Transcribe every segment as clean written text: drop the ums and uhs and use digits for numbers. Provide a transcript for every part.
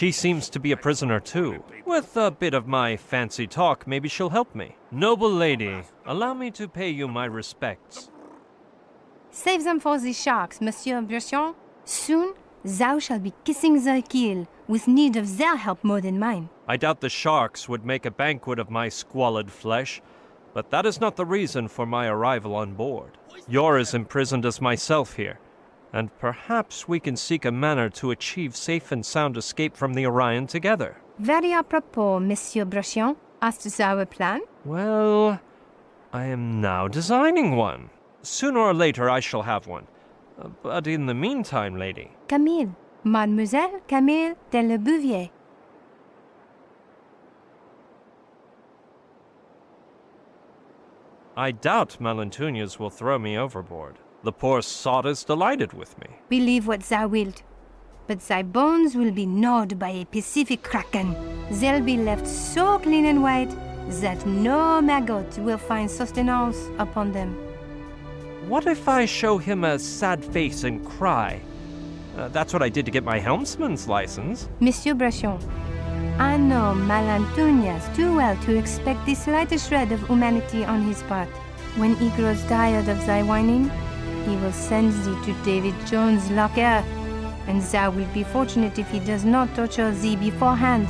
She seems to be a prisoner too. With a bit of my fancy talk, maybe she'll help me. Noble lady, allow me to pay you my respects. Save them for the sharks, Monsieur Bresson. Soon, thou shalt be kissing their keel, with need of their help more than mine. I doubt the sharks would make a banquet of my squalid flesh, but that is not the reason for my arrival on board. You're as imprisoned as myself here, and perhaps we can seek a manner to achieve safe and sound escape from the Orion together. Very apropos, Monsieur Bresson. Hast thou a plan? Well, I am now designing one. Sooner or later I shall have one. But in the meantime, lady... Camille. Mademoiselle Camille de Le Bouvier. I doubt Malentunias will throw me overboard. The poor sot is delighted with me. Believe what thou wilt, but thy bones will be gnawed by a Pacific kraken. They'll be left so clean and white that no maggot will find sustenance upon them. What if I show him a sad face and cry? That's what I did to get my helmsman's license. Monsieur Bresson, I know Malentunias too well to expect the slightest shred of humanity on his part. When he grows tired of thy whining, he will send thee to David Jones' locker, and thou wilt be fortunate if he does not torture thee beforehand.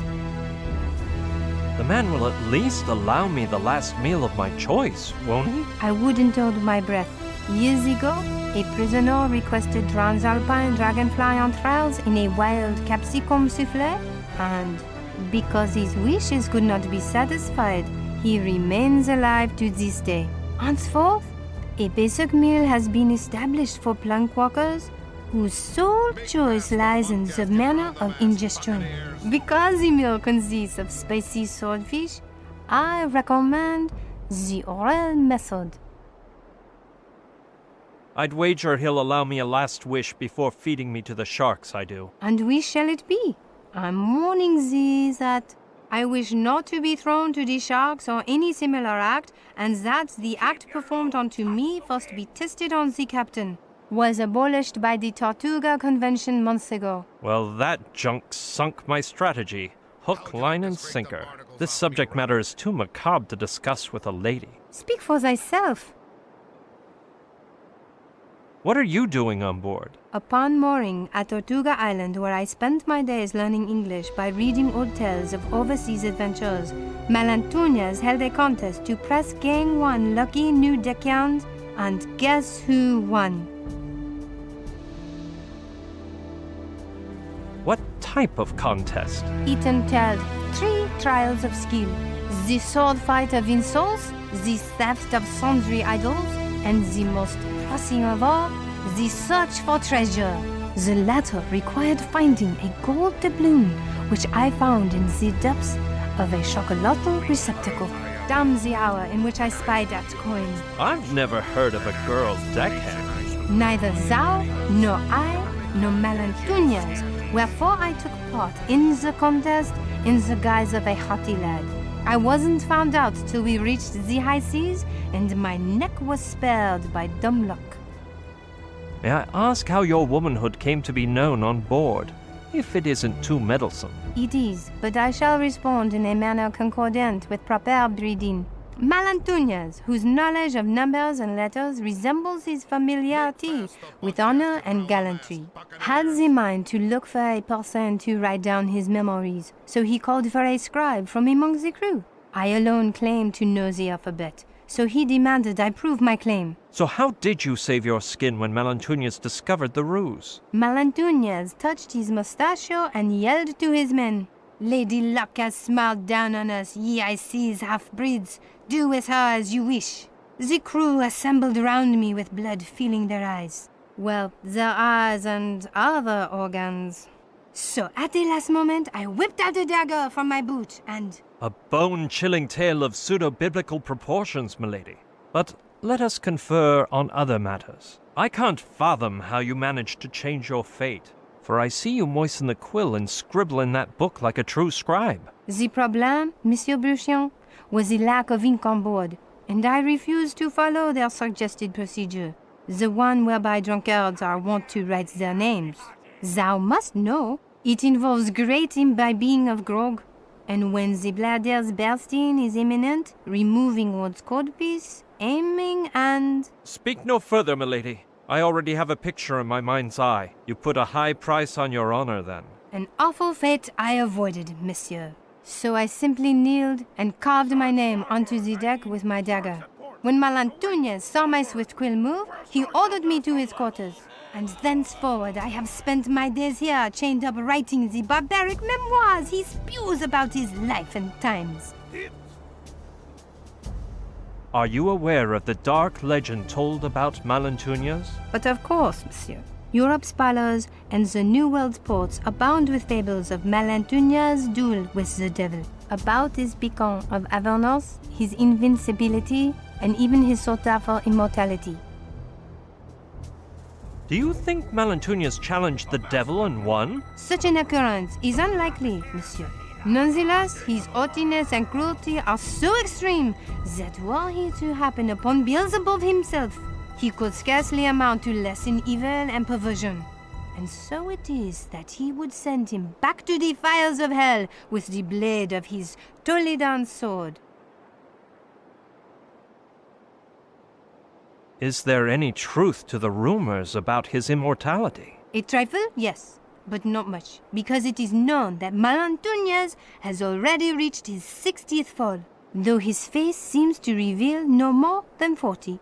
The man will at least allow me the last meal of my choice, won't he? I wouldn't hold my breath. Years ago, a prisoner requested transalpine dragonfly entrails in a wild capsicum souffle, and because his wishes could not be satisfied, he remains alive to this day. Henceforth, a basic meal has been established for plank walkers whose sole choice lies in the manner of ingestion. Because the meal consists of spicy swordfish, I recommend the oral method. I'd wager he'll allow me a last wish before feeding me to the sharks, I do. And which shall it be? I'm warning thee that I wish not to be thrown to the sharks or any similar act, and that the act performed unto me first be tested on the captain. Was abolished by the Tortuga Convention months ago. Well, that junk sunk my strategy. Hook, line, and sinker. This subject matter is too macabre to discuss with a lady. Speak for thyself. What are you doing on board? Upon mooring at Tortuga Island, where I spent my days learning English by reading old tales of overseas adventures, Malentunias held a contest to press Gang 1 lucky new deckhand, and guess who won? What type of contest? It entailed 3 trials of skill: the sword fight of insults, the theft of sundry idols, and the most pressing of all, the search for treasure. The latter required finding a gold doubloon, which I found in the depths of a chocolatl receptacle. Damn the hour in which I spied that coin. I've never heard of a girl deckhand. Neither thou, nor I, nor Malentunias. Wherefore I took part in the contest in the guise of a haughty lad. I wasn't found out till we reached the high seas, and my neck was spared by dumb luck. May I ask how your womanhood came to be known on board, if it isn't too meddlesome? It is, but I shall respond in a manner concordant with proper breeding. Malentunias, whose knowledge of numbers and letters resembles his familiarity with honor and gallantry, had the mind to look for a person to write down his memories, so he called for a scribe from among the crew. I alone claimed to know the alphabet, so he demanded I prove my claim. So how did you save your skin when Malentunias discovered the ruse? Malentunias touched his mustachio and yelled to his men, "Lady Luck has smiled down on us, ye I see's half-breeds. Do with her as you wish." The crew assembled round me with blood filling their eyes. Well, their eyes and other organs. So at the last moment, I whipped out a dagger from my boot and... A bone-chilling tale of pseudo-biblical proportions, milady. But let us confer on other matters. I can't fathom how you managed to change your fate, for I see you moisten the quill and scribble in that book like a true scribe. The problem, Monsieur Bresson, was the lack of ink on board, and I refused to follow their suggested procedure, the one whereby drunkards are wont to write their names. Thou must know, It involves great imbibing of grog, and when the bladder's bursting is imminent, removing one's codpiece, aiming and... Speak no further, milady. I already have a picture in my mind's eye. You put a high price on your honor, then. An awful fate I avoided, monsieur. So I simply kneeled and carved my name onto the deck with my dagger. When Malantuñez saw my swift quill move, he ordered me to his quarters. And thenceforward I have spent my days here chained up writing the barbaric memoirs he spews about his life and times. Are you aware of the dark legend told about Malantuñez? But of course, monsieur. Europe's palace and the New World's ports abound with fables of Malantuñez's duel with the devil, about his beacon of Avernusa, his invincibility, and even his sought-after immortality. Do you think Malantuñez challenged the devil and won? Such an occurrence is unlikely, monsieur. Nonetheless, his haughtiness and cruelty are so extreme that were he to happen upon Beelzebub himself, he could scarcely amount to less in evil and perversion. And so it is that he would send him back to the fires of hell with the blade of his Toledan sword. Is there any truth to the rumors about his immortality? A trifle, yes, but not much, because it is known that Malantuñez has already reached his 60th fall, though his face seems to reveal no more than 40.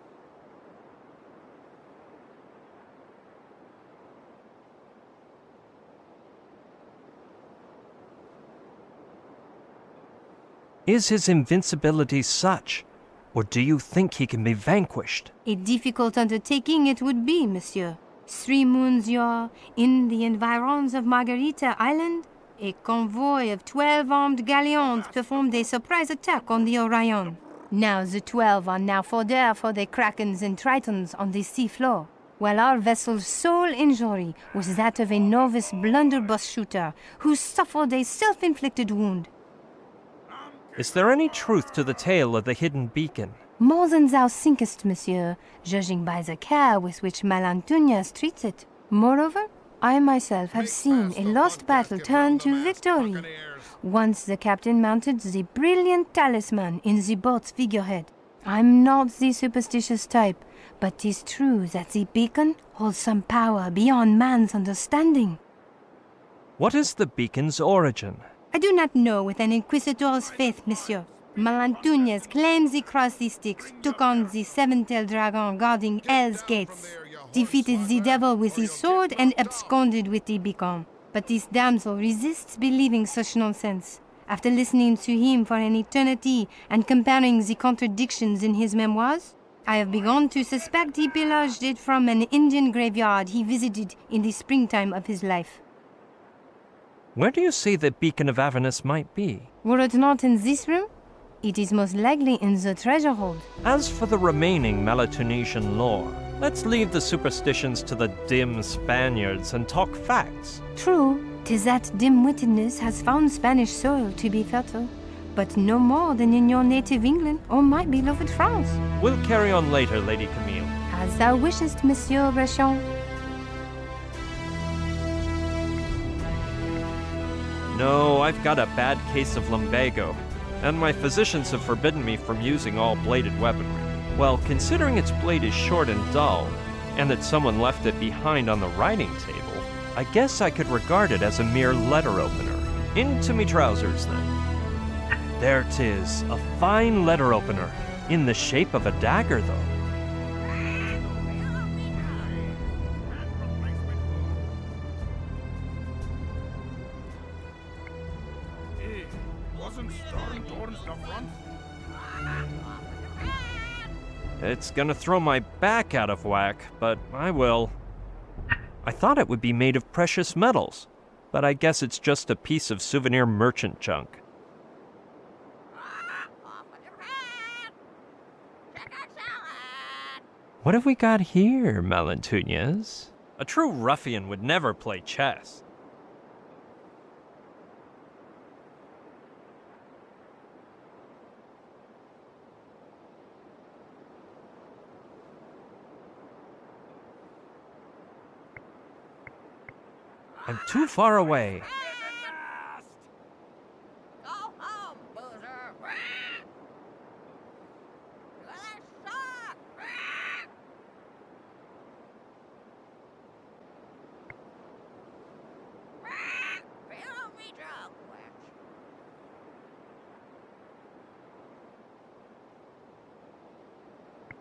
Is his invincibility such, or do you think he can be vanquished? A difficult undertaking it would be, monsieur. 3 moons yore, in the environs of Margarita Island, a convoy of 12 armed galleons performed a surprise attack on the Orion. Now the 12 are now fodder for the krakens and tritons on the sea floor, while our vessel's sole injury was that of a novice blunderbuss shooter who suffered a self-inflicted wound. Is there any truth to the tale of the hidden beacon? More than thou thinkest, monsieur, judging by the care with which Malantuñez treats it. Moreover, I myself have seen a lost battle turn to victory. Once the captain mounted the brilliant talisman in the boat's figurehead. I'm not the superstitious type, but 'tis true that the beacon holds some power beyond man's understanding. What is the beacon's origin? I do not know with an inquisitor's faith, monsieur. Malantuñez claims he crossed the Styx, took on the seven-tailed dragon guarding Hell's gates, defeated the devil with his sword, and absconded with the beacon. But this damsel resists believing such nonsense. After listening to him for an eternity and comparing the contradictions in his memoirs, I have begun to suspect he pillaged it from an Indian graveyard he visited in the springtime of his life. Where do you say the beacon of Avernusa might be? Were it not in this room, it is most likely in the treasure hold. As for the remaining Malatunesian lore, let's leave the superstitions to the dim Spaniards and talk facts. True, 'tis that dim-wittedness has found Spanish soil to be fertile, but no more than in your native England or my beloved France. We'll carry on later, Lady Camille. As thou wishest, Monsieur Breton. No, I've got a bad case of lumbago, and my physicians have forbidden me from using all bladed weaponry. Well, considering its blade is short and dull, and that someone left it behind on the writing table, I guess I could regard it as a mere letter opener. Into me trousers, then. There 'tis, a fine letter opener, in the shape of a dagger, though. It's gonna throw my back out of whack, but I will. I thought it would be made of precious metals, but I guess it's just a piece of souvenir merchant junk. What have we got here, Malantuñez? A true ruffian would never play chess. I'm too far away. Go home, loser. That sucks. Fill me drunk, witch.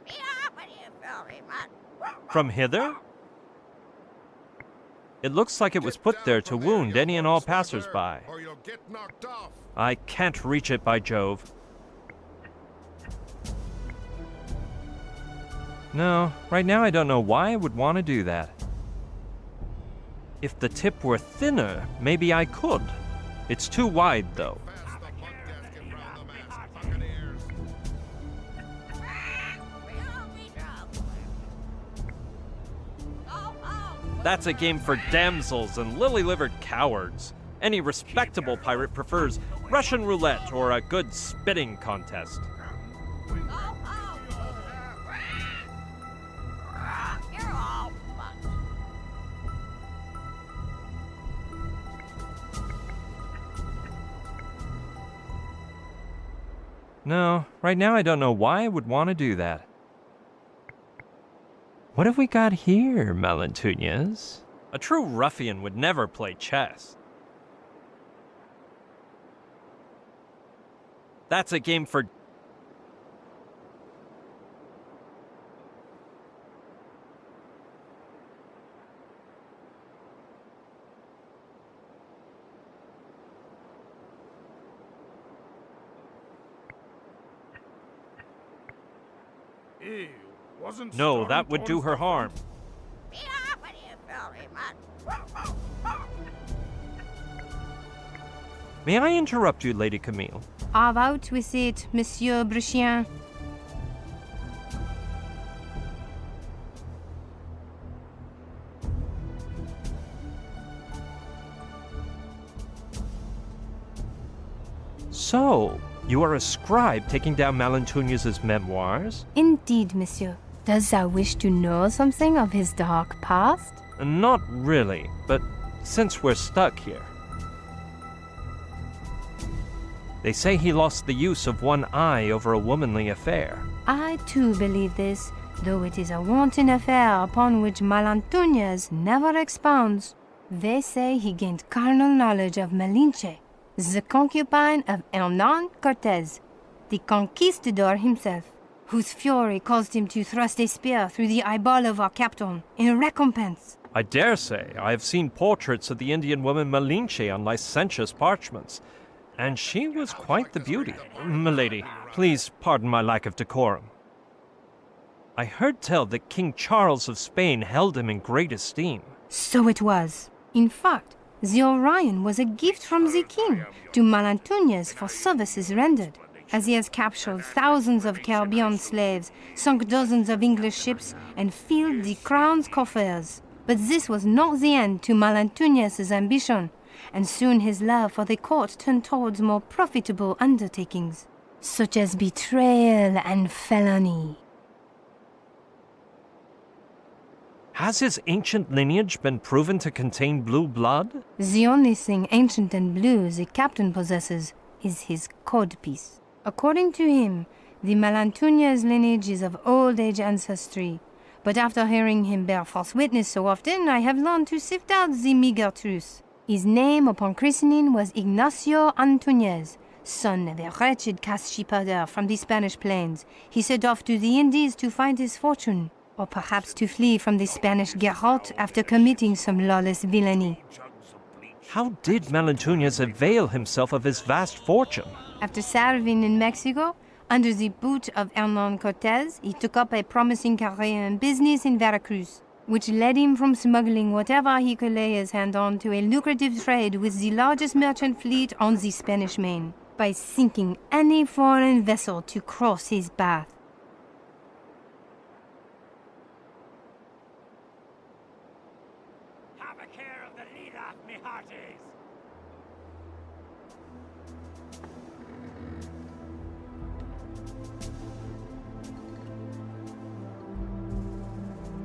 Be off with you, filthy mutt. From hither? It looks like it was put there to wound any and all passers-by. Or you'll get knocked off. I can't reach it, by Jove. No, right now I don't know why I would want to do that. If the tip were thinner, maybe I could. It's too wide, though. Pass the butt gasket round the mast, buccaneers. Fill me drunk, witch. Go home. That's a game for damsels and lily-livered cowards. Any respectable pirate prefers Russian roulette or a good spitting contest. Go home, loser. You're all fucked. No, right now I don't know why I would want to do that. What have we got here, Malantuñas? A true ruffian would never play chess. That's a game for... He wasn't No, that starting would do towards her the harm. Be off with you, filthy mutt. May I interrupt you, Lady Camille? Out with it, Monsieur Bruchien. So, you are a scribe taking down Malantuñas' memoirs? Indeed, monsieur. Does thou wish to know something of his dark past? Not really, but since we're stuck here. They say he lost the use of one eye over a womanly affair. I too believe this, though it is a wanton affair upon which Malantuñas never expounds. They say he gained carnal knowledge of Malinche, the concubine of Hernán Cortés, the conquistador himself, whose fury caused him to thrust a spear through the eyeball of our captain in recompense. I dare say I have seen portraits of the Indian woman Malinche on licentious parchments, and she was quite the beauty. Milady, please pardon my lack of decorum. I heard tell that King Charles of Spain held him in great esteem. So it was. In fact, the Orion was a gift from the king to Malantuñas for services rendered, as he has captured thousands of Caribbean slaves, sunk dozens of English ships, and filled the crown's coffers. But this was not the end to Malantuñas' ambition, and soon his love for the court turned towards more profitable undertakings, such as betrayal and felony. Has his ancient lineage been proven to contain blue blood? The only thing ancient and blue the captain possesses is his codpiece. According to him, the Malantuñas lineage is of old age ancestry, but after hearing him bear false witness so often, I have learned to sift out the meager truth. His name upon christening was Ignacio Antuñez, son of a wretched caste sheepherder from the Spanish plains. He set off to the Indies to find his fortune, or perhaps to flee from the Spanish garrote after committing some lawless villainy. How did Malantuñas avail himself of his vast fortune? After serving in Mexico, under the boot of Hernán Cortés, he took up a promising career in business in Veracruz, which led him from smuggling whatever he could lay his hand on to a lucrative trade with the largest merchant fleet on the Spanish main, by sinking any foreign vessel to cross his path. Have a care of the leader, me hearties!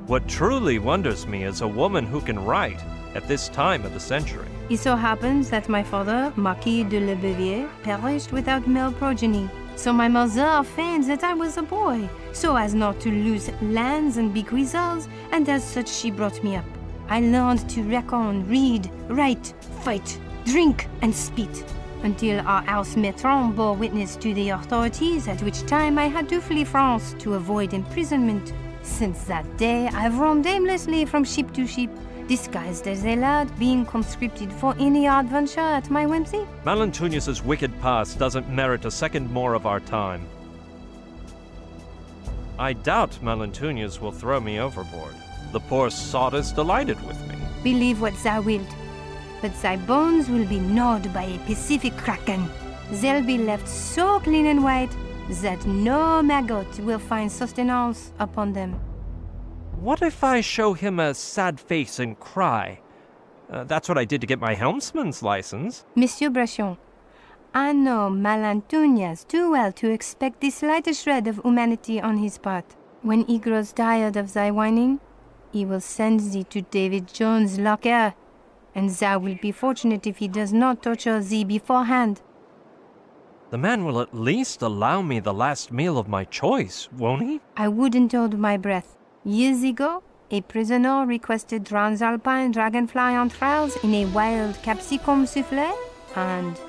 What truly wonders me is a woman who can write, at this time of the century. It so happens that my father, Marquis de Lebevier, perished without male progeny. So my mother feigned that I was a boy, so as not to lose lands and bequeaths, and as such she brought me up. I learned to reckon, read, write, fight, drink, and spit, until our house matron bore witness to the authorities, at which time I had to flee France to avoid imprisonment. Since that day, I've roamed aimlessly from ship to ship, disguised as a lad, being conscripted for any adventure at my whimsy. Malentunius's wicked past doesn't merit a second more of our time. I doubt Malentunius will throw me overboard. The poor sot is delighted with me. Believe what thou wilt, but thy bones will be gnawed by a Pacific kraken. They'll be left so clean and white that no maggot will find sustenance upon them. What if I show him a sad face and cry? That's what I did to get my helmsman's license. Monsieur Brachon, I know Malentunius too well to expect the slightest shred of humanity on his part. When he grows tired of thy whining, he will send thee to David Jones' locker, and thou wilt be fortunate if he does not torture thee beforehand. The man will at least allow me the last meal of my choice, won't he? I wouldn't hold my breath. Years ago, a prisoner requested transalpine dragonfly entrails in a wild capsicum soufflé, and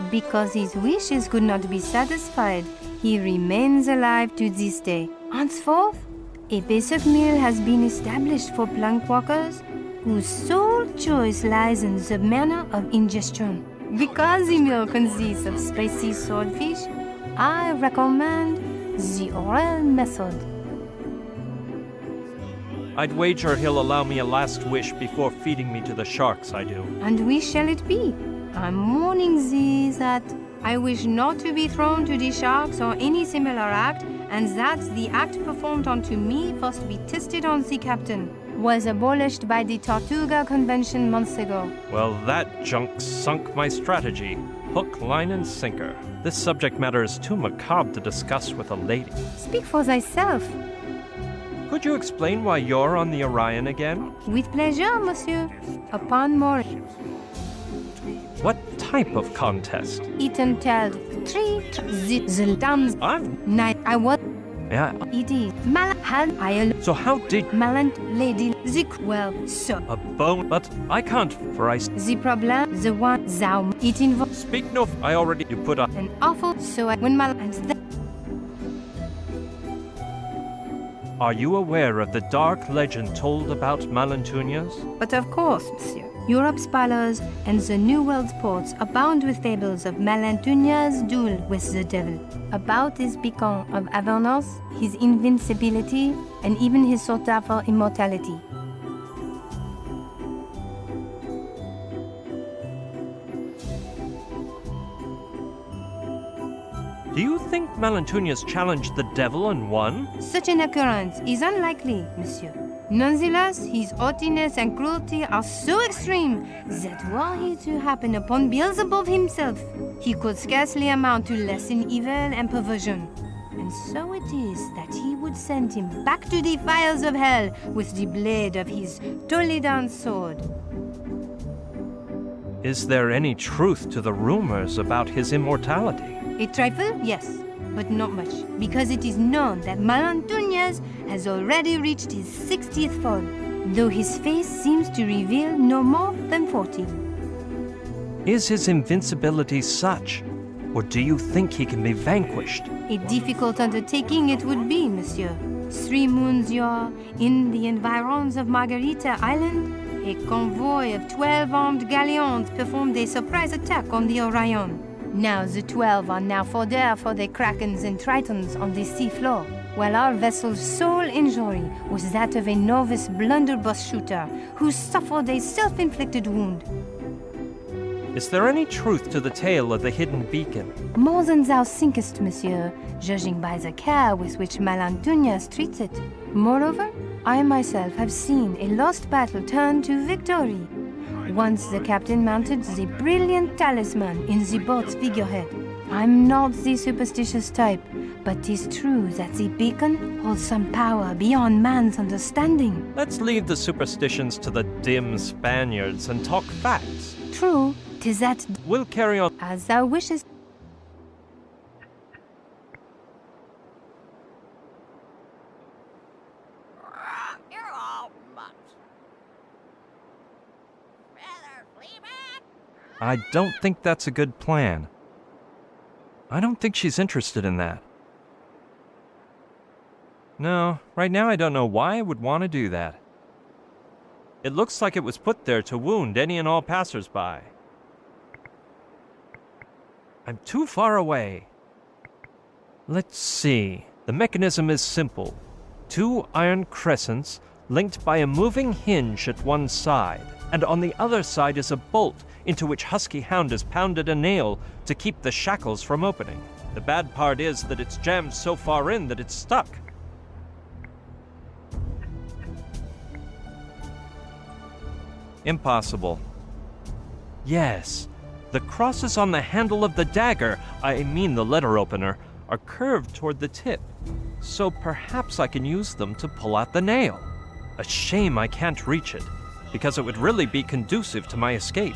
because his wishes could not be satisfied, he remains alive to this day. Henceforth, a basic meal has been established for plank walkers whose sole choice lies in the manner of ingestion. Because the meal consists of spicy swordfish, I recommend the oral method. I'd wager he'll allow me a last wish before feeding me to the sharks, I do. And which shall it be? I'm warning thee that I wish not to be thrown to the sharks or any similar act, and that the act performed unto me first be tested on the captain. Was abolished by the Tortuga Convention months ago. Well, that junk sunk my strategy. Hook, line, and sinker. This subject matter is too macabre to discuss with a lady. Speak for thyself. Could you explain why you're on the Orion again? With pleasure, monsieur. Upon more. What type of contest? It entailed the dams. Night I was. Yeah. It is Malahal I So how did Malant Lady Zik well so a bone? But I can't, for I the problem the one thou it involves speak no. I already you put up. an awful so I when Mal and the Are you aware of the dark legend told about Malentunius? But of course, monsieur. Europe's palace and the New World's ports abound with fables of Malentunius' duel with the devil, about his beacon of Avernusa, his invincibility, and even his sought-after immortality. Do you think Malentunius challenged the devil and won? Such an occurrence is unlikely, monsieur. Nonetheless, his haughtiness and cruelty are so extreme that were he to happen upon Beelzebub himself, he could scarcely amount to less than evil and perversion. And so it is that he would send him back to the fires of hell with the blade of his Toledan sword. Is there any truth to the rumors about his immortality? A trifle, yes, but not much, because it is known that Malentunius has already reached his 60th fall, though his face seems to reveal no more than 40. Is his invincibility such, or do you think he can be vanquished? A difficult undertaking it would be, monsieur. 3 moons yore, in the environs of Margarita Island, a convoy of 12 armed galleons performed a surprise attack on the Orion. Now the 12 are now fodder for the krakens and tritons on the sea floor, while our vessel's sole injury was that of a novice blunderbuss shooter who suffered a self-inflicted wound. Is there any truth to the tale of the hidden beacon? More than thou thinkest, monsieur, judging by the care with which Malentunius treats it. Moreover, I myself have seen a lost battle turn to victory. Once the captain mounted the brilliant talisman in the boat's figurehead. I'm not the superstitious type, But 'tis true that the beacon holds some power beyond man's understanding. Let's leave the superstitions to the dim Spaniards and talk facts. True, 'tis that We'll carry on. as thou wishest. You're all mutts. Feather Fleabag? I don't think that's a good plan. I don't think she's interested in that. No, right now I don't know why I would want to do that. It looks like it was put there to wound any and all passers-by. I'm too far away. Let's see. The mechanism is simple. 2 iron crescents linked by a moving hinge at one side, and on the other side is a bolt into which Husky Hound has pounded a nail to keep the shackles from opening. The bad part is that it's jammed so far in that it's stuck. Impossible. Yes, the crosses on the handle of the dagger, I mean the letter opener, are curved toward the tip, so perhaps I can use them to pull out the nail. A shame I can't reach it, because it would really be conducive to my escape.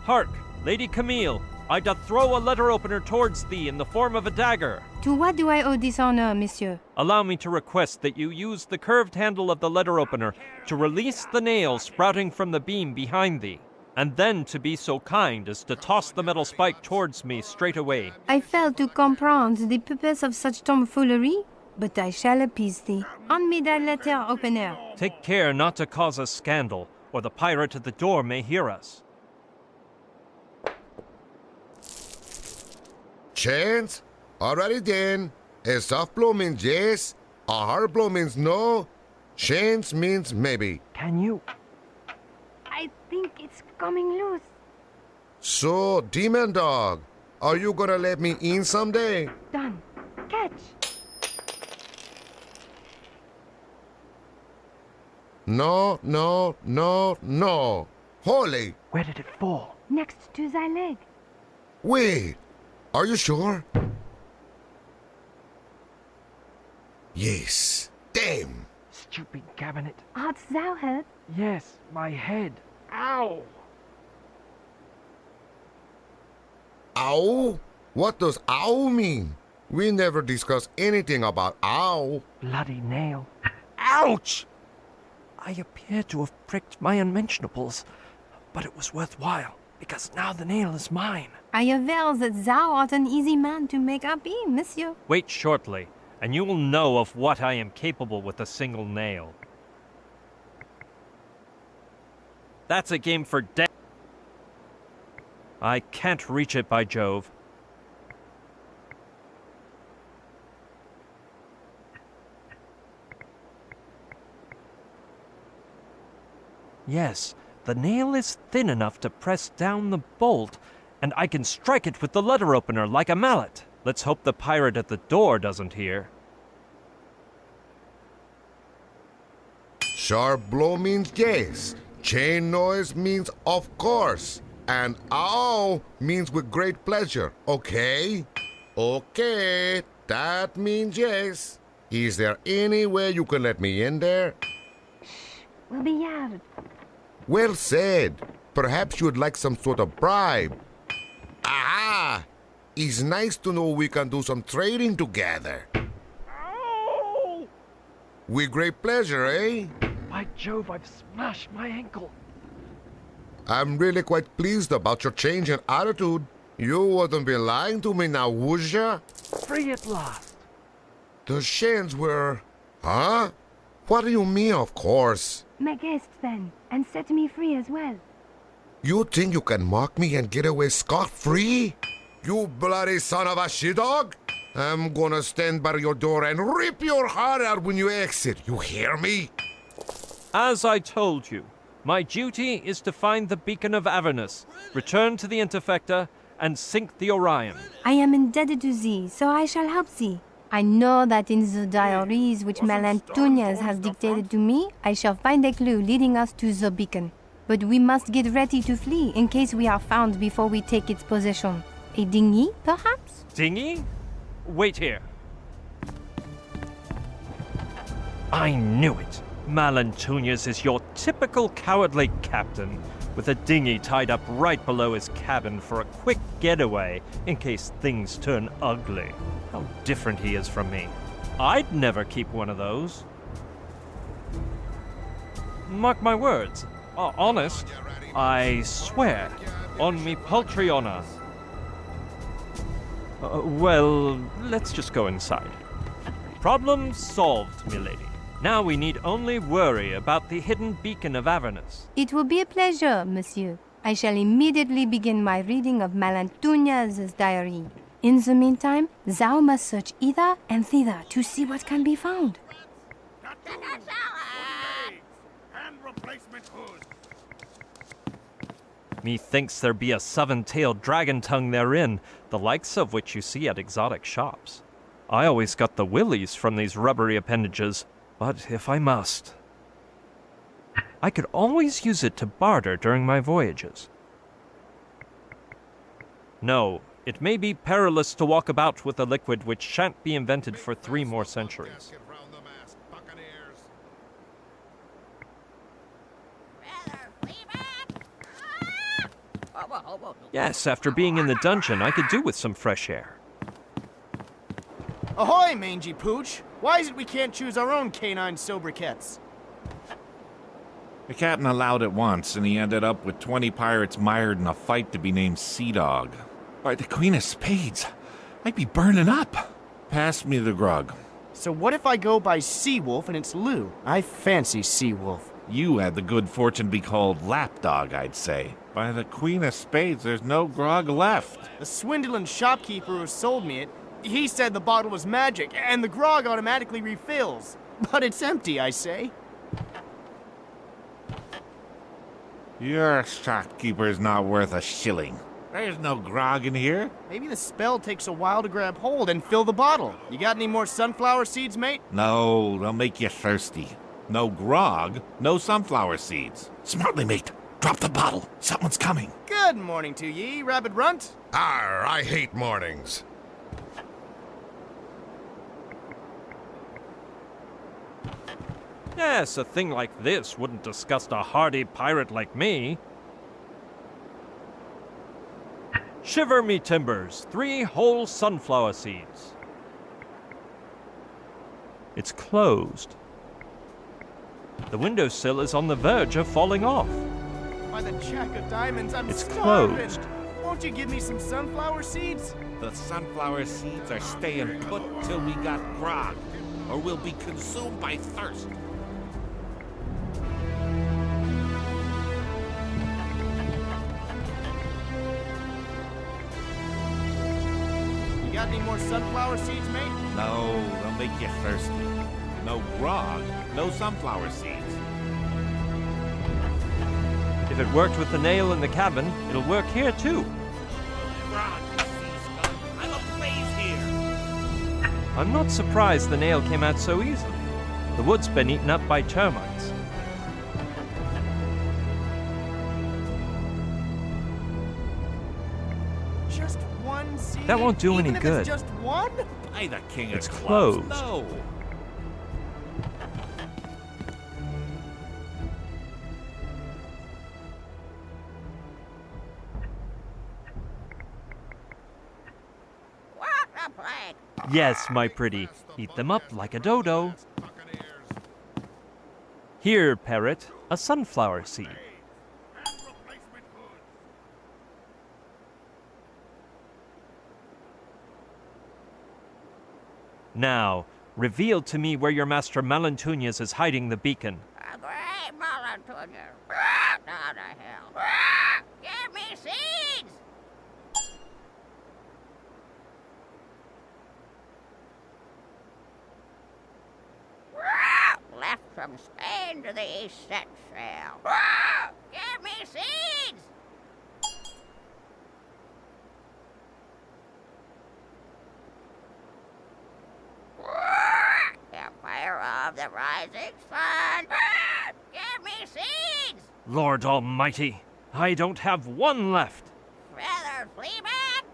Hark, Lady Camille, I doth throw a letter opener towards thee in the form of a dagger. To what do I owe this honor, monsieur? Allow me to request that you use the curved handle of the letter opener to release the nail sprouting from the beam behind thee, and then to be so kind as to toss the metal spike towards me straight away. I fail to comprehend the purpose of such tomfoolery, but I shall appease thee. On me that letter opener. Take care not to cause a scandal, or the pirate at the door may hear us. Chance? Alrighty then. A soft blow means yes, a hard blow means no, chance means maybe. Can you? I think it's coming loose. So, Demon Dog, are you gonna let me in someday? Done. Catch. No, no, no, no. Holy, Where did it fall? Next to thy leg. wait. Are you sure? Yes. Damn. Stupid cabinet. Art thou hurt? Yes, my head. Ow! Ow? What does ow mean? We never discussed anything about ow. Bloody nail. Ouch! I appear to have pricked my unmentionables, but it was worthwhile, because now the nail is mine. I aver that thou art an easy man to make happy, monsieur. Wait shortly, and you will know of what I am capable with a single nail. That's a game for death. I can't reach it, by Jove. Yes, the nail is thin enough to press down the bolt, and I can strike it with the letter opener like a mallet. Let's hope the pirate at the door doesn't hear. Sharp blow means yes. Chain noise means of course. And ow means with great pleasure, okay? Okay, that means yes. Is there any way you can let me in there? We'll be out. Well said. Perhaps you'd like some sort of bribe. Aha! It's nice to know we can do some trading together. Ow! With great pleasure, eh? By Jove, I've smashed my ankle. I'm really quite pleased about your change in attitude. You wouldn't be lying to me now, would ya? Free at last. The chains were... Huh? What do you mean, of course? Make haste then, and set me free as well. You think you can mock me and get away scot-free? You bloody son of a she-dog! I'm gonna stand by your door and rip your heart out when you exit. You hear me? As I told you, my duty is to find the beacon of Avernus, return to the Interfecta, and sink the Orion. I am indebted to thee, so I shall help thee. I know that in the diaries which Malantuñas has dictated to me, I shall find a clue leading us to the beacon. But we must get ready to flee in case we are found before we take its possession. A dinghy, perhaps? Dinghy? Wait here. I knew it. Malantunius is your typical cowardly captain, with a dinghy tied up right below his cabin for a quick getaway in case things turn ugly. How different he is from me. I'd never keep one of those. Mark my words. Honest, I swear, on me paltry honor. Well, let's just go inside. Problem solved, milady. Now we need only worry about the hidden beacon of Avernus. It will be a pleasure, monsieur. I shall immediately begin my reading of Malantunia's diary. In the meantime, thou must search hither and thither to see what can be found. And replacement hoods. Methinks there be a seven-tailed dragon tongue therein, the likes of which you see at exotic shops. I always got the willies from these rubbery appendages, but if I must, I could always use it to barter during my voyages. No, it may be perilous to walk about with a liquid which shan't be invented for 3 more centuries. Yes, after being in the dungeon, I could do with some fresh air. Ahoy, mangy pooch! Why is it we can't choose our own canine sobriquets? The captain allowed it once, and he ended up with 20 pirates mired in a fight to be named Sea Dog. By the Queen of Spades, I'd be burning up. Pass me the grog. So what if I go by Seawolf and it's Lou? I fancy Seawolf. You had the good fortune to be called Lapdog, I'd say. By the Queen of Spades, there's no grog left. The swindling shopkeeper who sold me it, he said the bottle was magic, and the grog automatically refills. But it's empty, I say. Your shopkeeper's not worth a shilling. There's no grog in here. Maybe the spell takes a while to grab hold and fill the bottle. You got any more sunflower seeds, mate? No, they'll make you thirsty. No grog, no sunflower seeds. Smartly, mate. Drop the bottle. Someone's coming. Good morning to ye, Rabbit Runt. Arr, I hate mornings. Yes, a thing like this wouldn't disgust a hardy pirate like me. Shiver me timbers, 3 whole sunflower seeds. It's closed. The windowsill is on the verge of falling off. By the jack of diamonds, I'm It's starving. closed. Won't you give me some sunflower seeds? The sunflower seeds are staying put till we got grog, or we'll be consumed by thirst. You got any more sunflower seeds, mate? No, they'll make you thirsty. No grog, no sunflower seeds. If it worked with the nail in the cabin, it'll work here too. Grog, you sea skunk. I'm ablaze here. I'm not surprised the nail came out so easily. The wood's been eaten up by termites. Just one seed? That won't do Even any if good. It's just one? By the king It's of clubs. closed. No. What a plague! Yes, my pretty. Eat them up like a dodo. Here, parrot, a sunflower seed. Now, reveal to me where your master Malantunius is hiding the beacon. A great Malantunius. Down the hill. Give me seeds! Left from Spain to the east set sail. Give me seeds! Empire of the rising sun. Give me seeds! Lord Almighty, I don't have one left. Feathered Fleabag.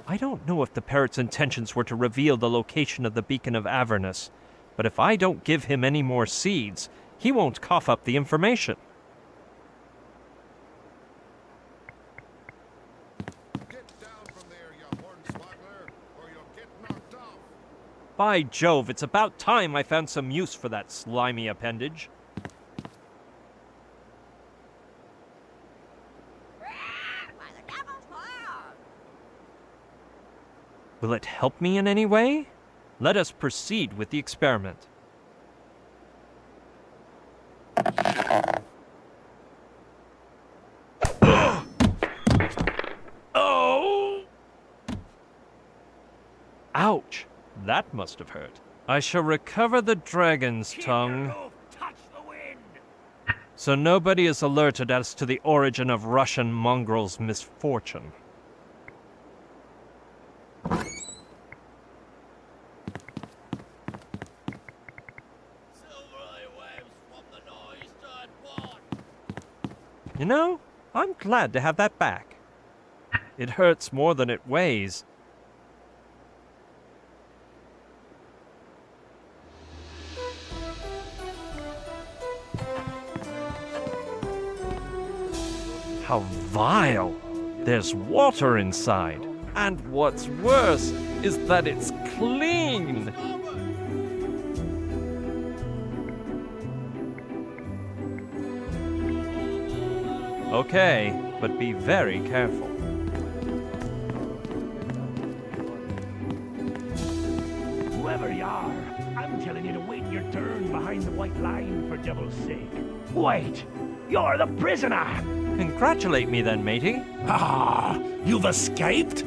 I don't know if the parrot's intentions were to reveal the location of the beacon of Avernus, but if I don't give him any more seeds, he won't cough up the information. Get down from there, you hornswoggler, or you'll get knocked off. By Jove, it's about time I found some use for that slimy appendage. By the devil's horn! Will it help me in any way? Let us proceed with the experiment. Oh! Ouch! That must have hurt. I shall recover the dragon's tongue, Touch the wind! so nobody is alerted as to the origin of Russian mongrel's misfortune. You know, I'm glad to have that back. It hurts more than it weighs. How vile! There's water inside. And what's worse is that it's clean! Okay, but be very careful. Whoever you are, I'm telling you to wait your turn behind the white line for devil's sake. Wait! You're the prisoner! Congratulate me then, matey. Ah, you've escaped?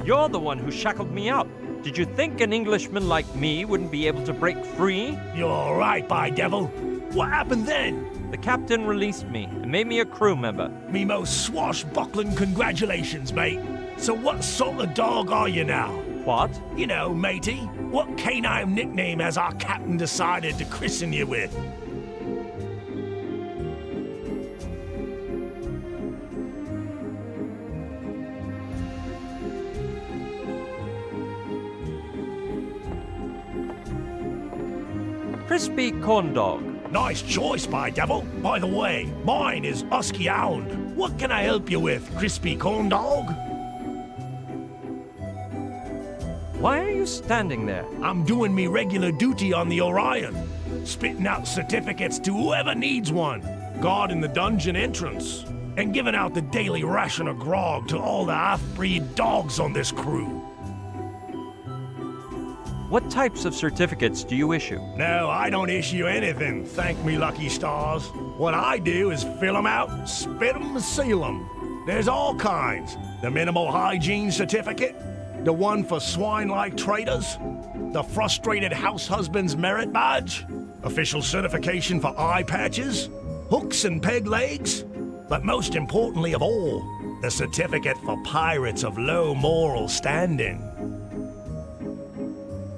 You're the one who shackled me up. Did you think an Englishman like me wouldn't be able to break free? You're right, by devil. What happened then? The captain released me and made me a crew member. Me most swashbuckling congratulations, mate. So what sort of dog are you now? What? You know, matey, what canine nickname has our captain decided to christen you with? Crispy corn dog. Nice choice, by devil. By the way, mine is Husky Hound. What can I help you with, Crispy Corn Dog? Why are you standing there? I'm doing me regular duty on the Orion, spitting out certificates to whoever needs one, guarding the dungeon entrance, and giving out the daily ration of grog to all the half-breed dogs on this crew. What types of certificates do you issue? No, I don't issue anything, thank me lucky stars. What I do is fill 'em out, spit 'em, and seal 'em. There's all kinds. The minimal hygiene certificate, the one for swine-like traders, the frustrated house husband's merit badge, official certification for eye patches, hooks and peg legs, but most importantly of all, the certificate for pirates of low moral standing.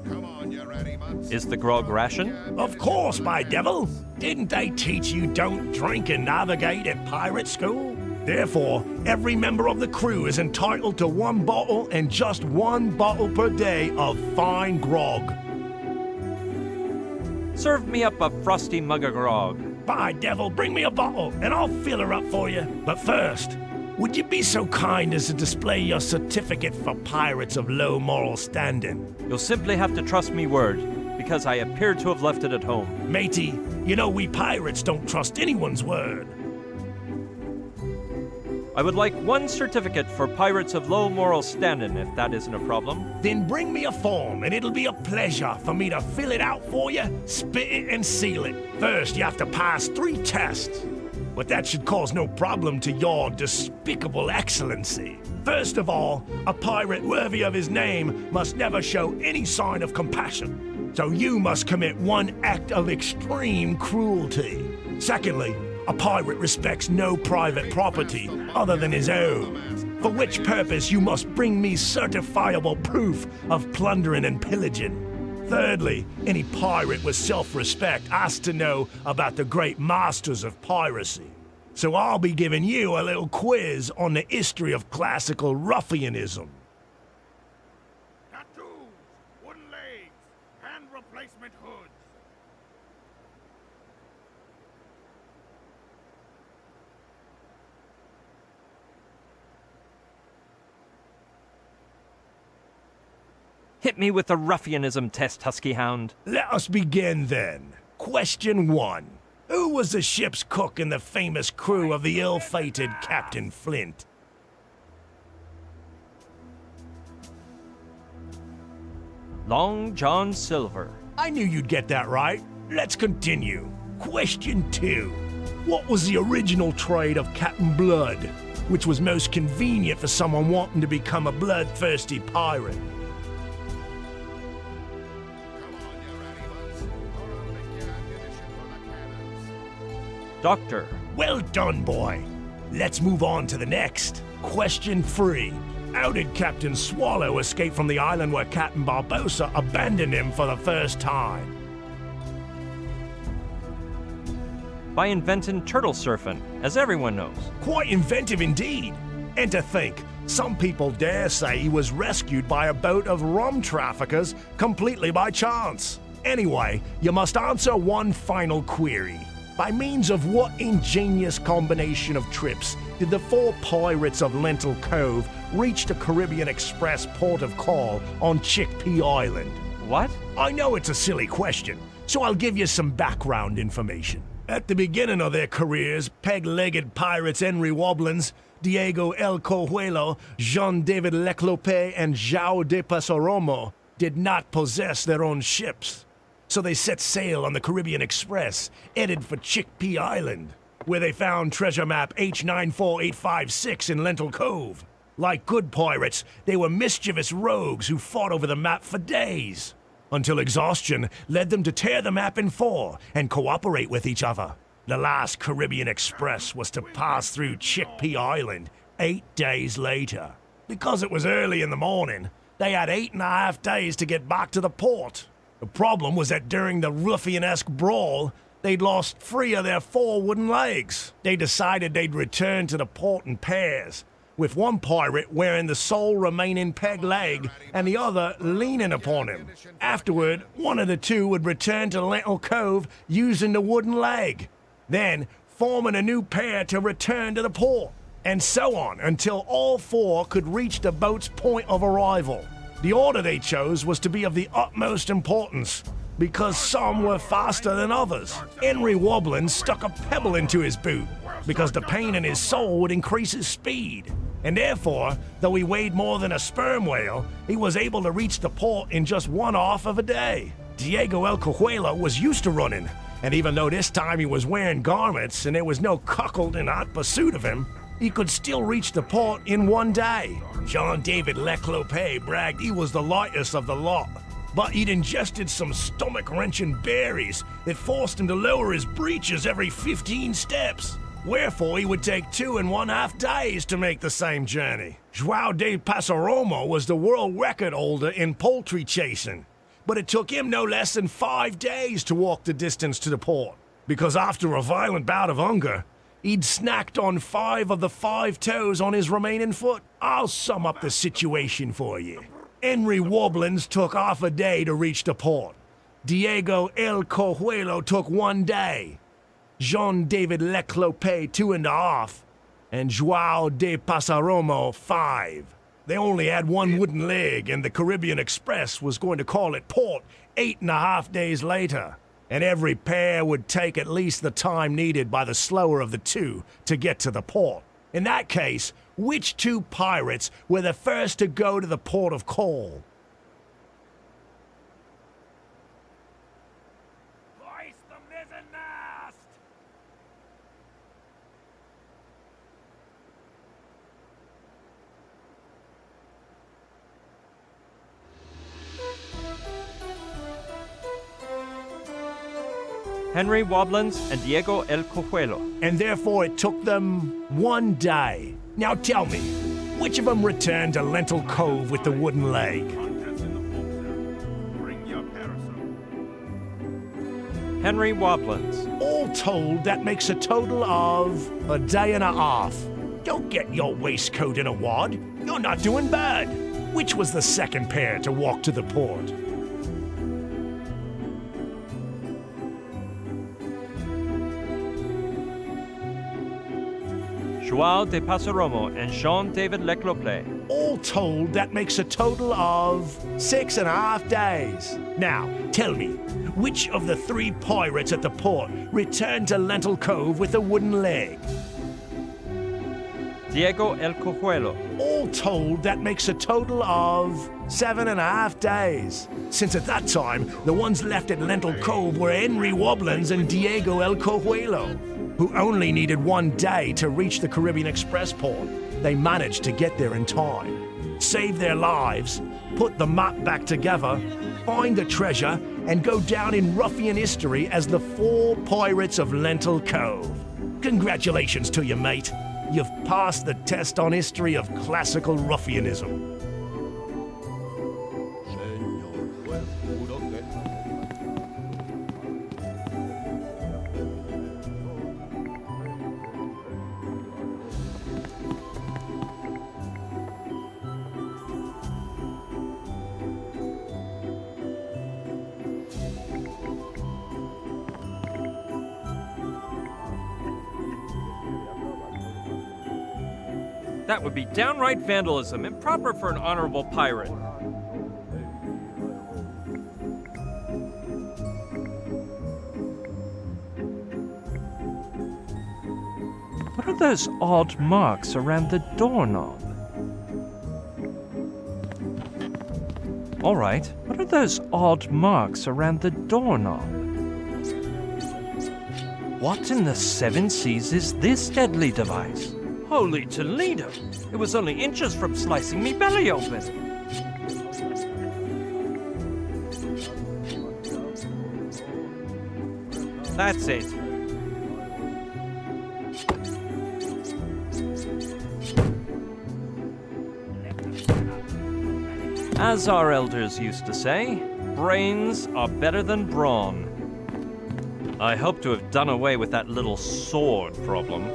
Come on, you ready, mutts? Is the grog ration? Of course, my devil. Didn't they teach you don't drink and navigate at pirate school? Therefore, every member of the crew is entitled to 1 bottle and just 1 bottle per day of fine grog. Serve me up a frosty mug of grog. By devil, bring me a bottle and I'll fill her up for you. But first, would you be so kind as to display your certificate for pirates of low moral standing? You'll simply have to trust me word, because I appear to have left it at home. Matey, you know we pirates don't trust anyone's word. I would like 1 certificate for pirates of low moral standing, if that isn't a problem. Then bring me a form, and it'll be a pleasure for me to fill it out for you, spit it, and seal it. First, you have to pass 3 tests. But that should cause no problem to your despicable excellency. First of all, a pirate worthy of his name must never show any sign of compassion. So you must commit 1 act of extreme cruelty. Secondly, a pirate respects no private property other than his own, for which purpose you must bring me certifiable proof of plundering and pillaging. Thirdly, any pirate with self-respect has to know about the great masters of piracy. So I'll be giving you a little quiz on the history of classical ruffianism. Hit me with the ruffianism test, Husky Hound. Let us begin then. Question 1. Who was the ship's cook in the famous crew of the ill-fated Captain Flint? Long John Silver. I knew you'd get that right. Let's continue. Question 2. What was the original trade of Captain Blood, which was most convenient for someone wanting to become a bloodthirsty pirate? Doctor. Well done, boy. Let's move on to the next. Question 3. How did Captain Swallow escape from the island where Captain Barbossa abandoned him for the first time? By inventing turtle surfing, as everyone knows. Quite inventive indeed. And to think, some people dare say he was rescued by a boat of rum traffickers completely by chance. Anyway, you must answer one final query. By means of what ingenious combination of trips did the 4 pirates of Lentil Cove reach the Caribbean Express port of call on Chickpea Island? What? I know it's a silly question, so I'll give you some background information. At the beginning of their careers, peg-legged pirates Henry Wobblins, Diego El Cojuelo, Jean-David Leclope, and João de Passaromo did not possess their own ships. So they set sail on the Caribbean Express, headed for Chickpea Island, where they found treasure map H94856 in Lentil Cove. Like good pirates, they were mischievous rogues who fought over the map for days, until exhaustion led them to tear the map in 4 and cooperate with each other. The last Caribbean Express was to pass through Chickpea Island 8 days later. Because it was early in the morning, they had 8.5 days to get back to the port. The problem was that during the ruffianesque brawl, they'd lost 3 of their 4 wooden legs. They decided they'd return to the port in pairs, with one pirate wearing the sole remaining peg leg and the other leaning upon him. Afterward, one of the 2 would return to Lentil Cove using the wooden leg, then forming a new pair to return to the port, and so on until all 4 could reach the boat's point of arrival. The order they chose was to be of the utmost importance, because some were faster than others. Henry Wobblin stuck a pebble into his boot, because the pain in his sole would increase his speed. And therefore, though he weighed more than a sperm whale, he was able to reach the port in just 1/2 of a day. Diego El Cojuelo was used to running, and even though this time he was wearing garments and there was no cuckold in hot pursuit of him, he could still reach the port in 1 day. Jean-David Leclope bragged he was the lightest of the lot, but he'd ingested some stomach-wrenching berries that forced him to lower his breeches every 15 steps. Wherefore he would take 2.5 days to make the same journey. João de Passaromo was the world record holder in poultry chasing, but it took him no less than 5 days to walk the distance to the port, because after a violent bout of hunger, he'd snacked on 5 of the 5 toes on his remaining foot. I'll sum up the situation for you. Henry Wobblins took half a day to reach the port. Diego El Cojuelo took 1 day. Jean-David Leclope 2.5. And João de Passaromo 5. They only had 1 wooden leg, and the Caribbean Express was going to call at port 8.5 days later. And every pair would take at least the time needed by the slower of the 2 to get to the port. In that case, which 2 pirates were the first to go to the port of call? Hoist the mizzenmast! Henry Wobblins and Diego El Cojuelo. And therefore it took them 1 day. Now tell me, which of them returned to Lentil Cove with the wooden leg? Henry Wobblins. All told, that makes a total of 1.5 days. Don't get your waistcoat in a wad. You're not doing bad. Which was the second pair to walk to the port? Joao de Passaromo, and Jean-David Leclople. All told, that makes a total of 6.5 days. Now, tell me, which of the 3 pirates at the port returned to Lentil Cove with a wooden leg? Diego El Cojuelo. All told, that makes a total of 7.5 days. Since at that time, the ones left at Lentil Cove were Henry Wobblins and Diego El Cojuelo, who only needed 1 day to reach the Caribbean Express port. They managed to get there in time, save their lives, put the map back together, find the treasure, and go down in ruffian history as the 4 pirates of Lentil Cove. Congratulations to you, mate. You've passed the test on history of classical ruffianism. That would be downright vandalism, improper for an honorable pirate. What are those odd marks around the doorknob? All right, what are those odd marks around the doorknob? What in the 7 seas is this deadly device? Holy Toledo! It was only inches from slicing me belly open. That's it. As our elders used to say, brains are better than brawn. I hope to have done away with that little sword problem.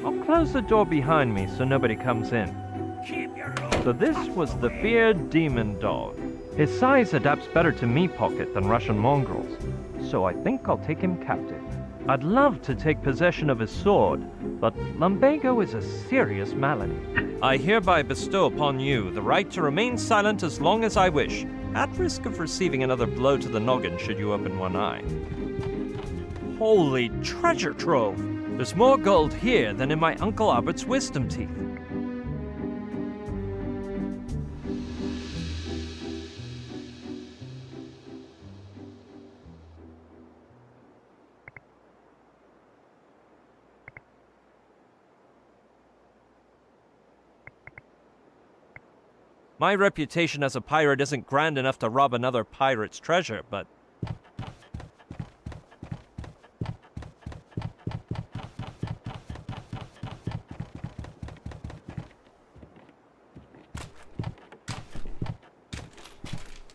I'll close the door behind me so nobody comes in. So this was the feared demon dog. His size adapts better to me pocket than Russian mongrels, so I think I'll take him captive. I'd love to take possession of his sword, but lumbago is a serious malady. I hereby bestow upon you the right to remain silent as long as I wish, at risk of receiving another blow to the noggin should you open one eye. Holy treasure trove! There's more gold here than in my Uncle Albert's wisdom teeth. My reputation as a pirate isn't grand enough to rob another pirate's treasure, but...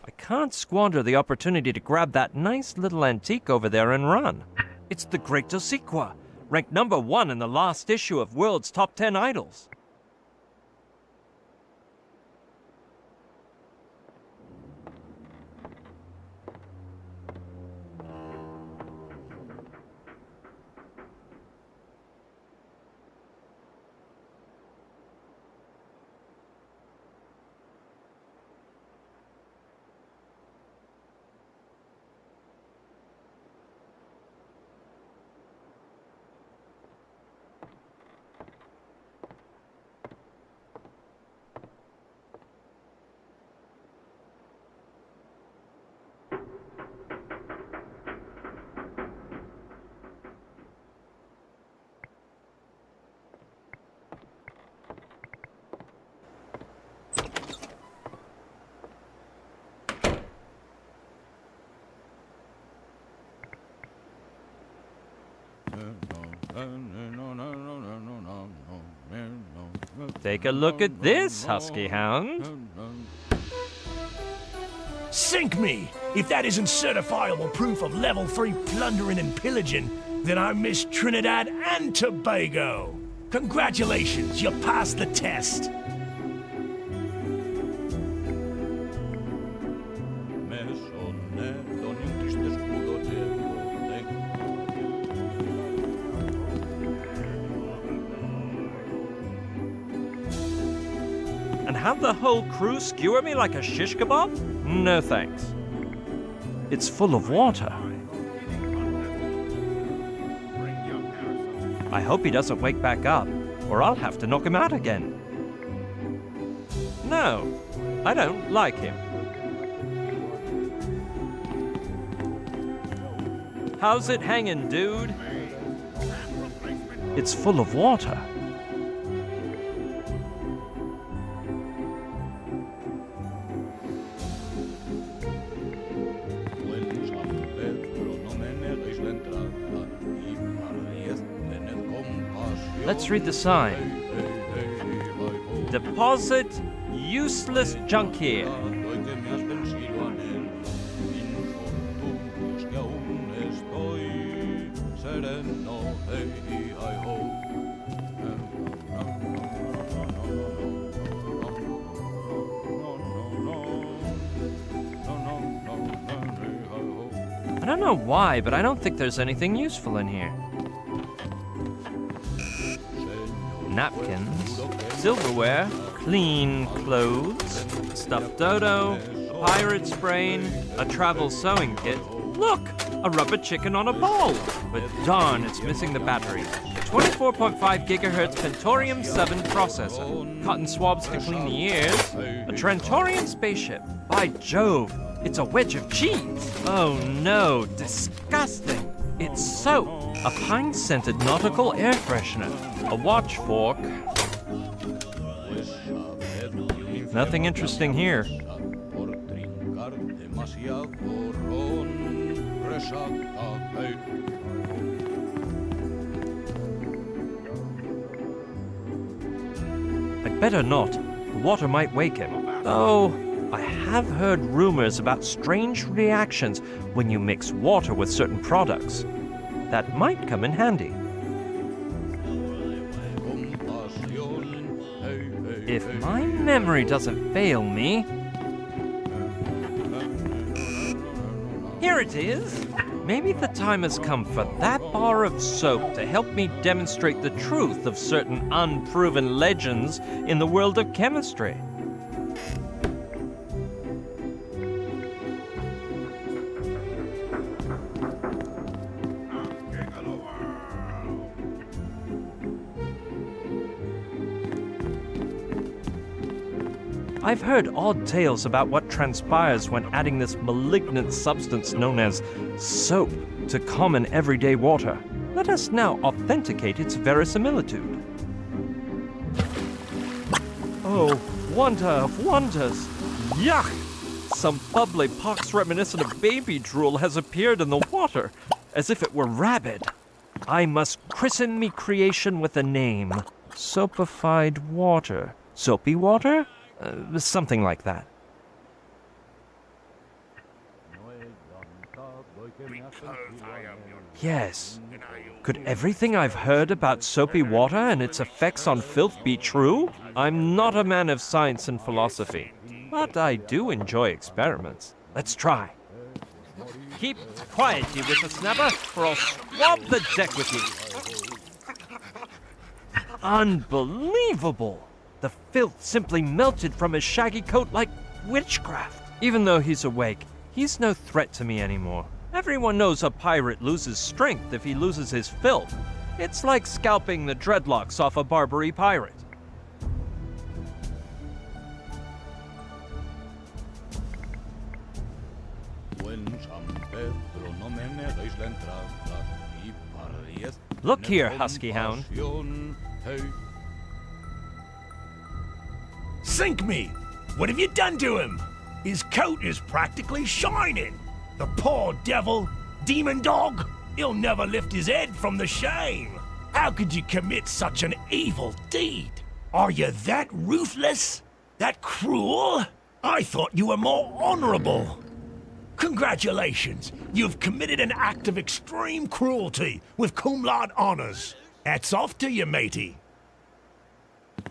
I can't squander the opportunity to grab that nice little antique over there and run. It's the Great Dosiqua, ranked number 1 in the last issue of World's Top 10 Idols. Take a look at this, Husky Hound. Sink me! If that isn't certifiable proof of level 3 plundering and pillaging, then I miss Trinidad and Tobago. Congratulations, you passed the test. and have the whole crew skewer me like a shish kebab? No thanks. It's full of water. I hope he doesn't wake back up, or I'll have to knock him out again. No, I don't like him. How's it hanging, dude? It's full of water. Let's read the sign. Deposit useless junk here. I don't know why, but I don't think there's anything useful in here. Napkins, silverware, clean clothes, stuffed dodo, pirate's brain, a travel sewing kit. Look, a rubber chicken on a ball. But darn, it's missing the battery. 24.5 gigahertz Pentorium 7 processor, cotton swabs to clean the ears, a Trentorian spaceship. By Jove, it's a wedge of cheese. Oh no, disgusting. It's soap, a pine-scented nautical air freshener, a watch fork. Nothing interesting here. I'd better not. The water might wake him. Though, I have heard rumors about strange reactions when you mix water with certain products. That might come in handy. If my memory doesn't fail me... Here it is! Maybe the time has come for that bar of soap to help me demonstrate the truth of certain unproven legends in the world of chemistry. I've heard odd tales about what transpires when adding this malignant substance known as soap to common everyday water. Let us now authenticate its verisimilitude. Oh, wonder of wonders! Yuck! Some bubbly pox reminiscent of baby drool has appeared in the water, as if it were rabid. I must christen me creation with a name. Soapified water. Soapy water? Something like that. Yes. Could everything I've heard about soapy water and its effects on filth be true? I'm not a man of science and philosophy, but I do enjoy experiments. Let's try. Keep quiet, you whippersnapper, or I'll swab the deck with you. Unbelievable! The filth simply melted from his shaggy coat like witchcraft. Even though he's awake, he's no threat to me anymore. Everyone knows a pirate loses strength if he loses his filth. It's like scalping the dreadlocks off a Barbary pirate. Look here, Husky Hound. Sink me! What have you done to him? His coat is practically shining. The poor devil, demon dog, he'll never lift his head from the shame. How could you commit such an evil deed? Are you that ruthless? That cruel? I thought you were more honorable. Congratulations, you've committed an act of extreme cruelty with cum laude honors. Hats off to you, matey.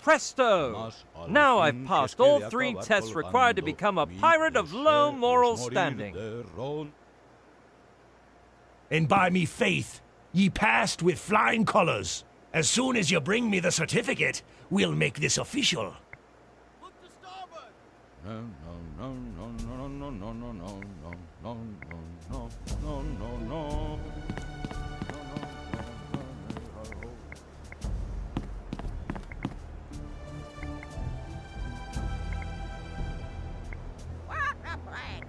Presto! Now I've passed all 3 tests required to become a pirate of low moral standing. And by me faith, ye passed with flying colors. As soon as you bring me the certificate, we'll make this official. What a plague!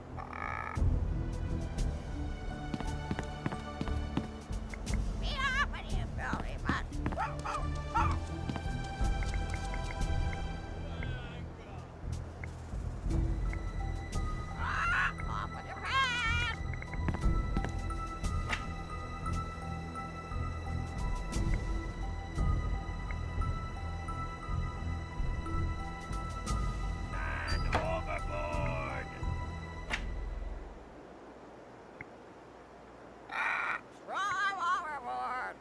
Be off with you, filthy mutt! Off with your hands! And overboard! Throw 'em overboard!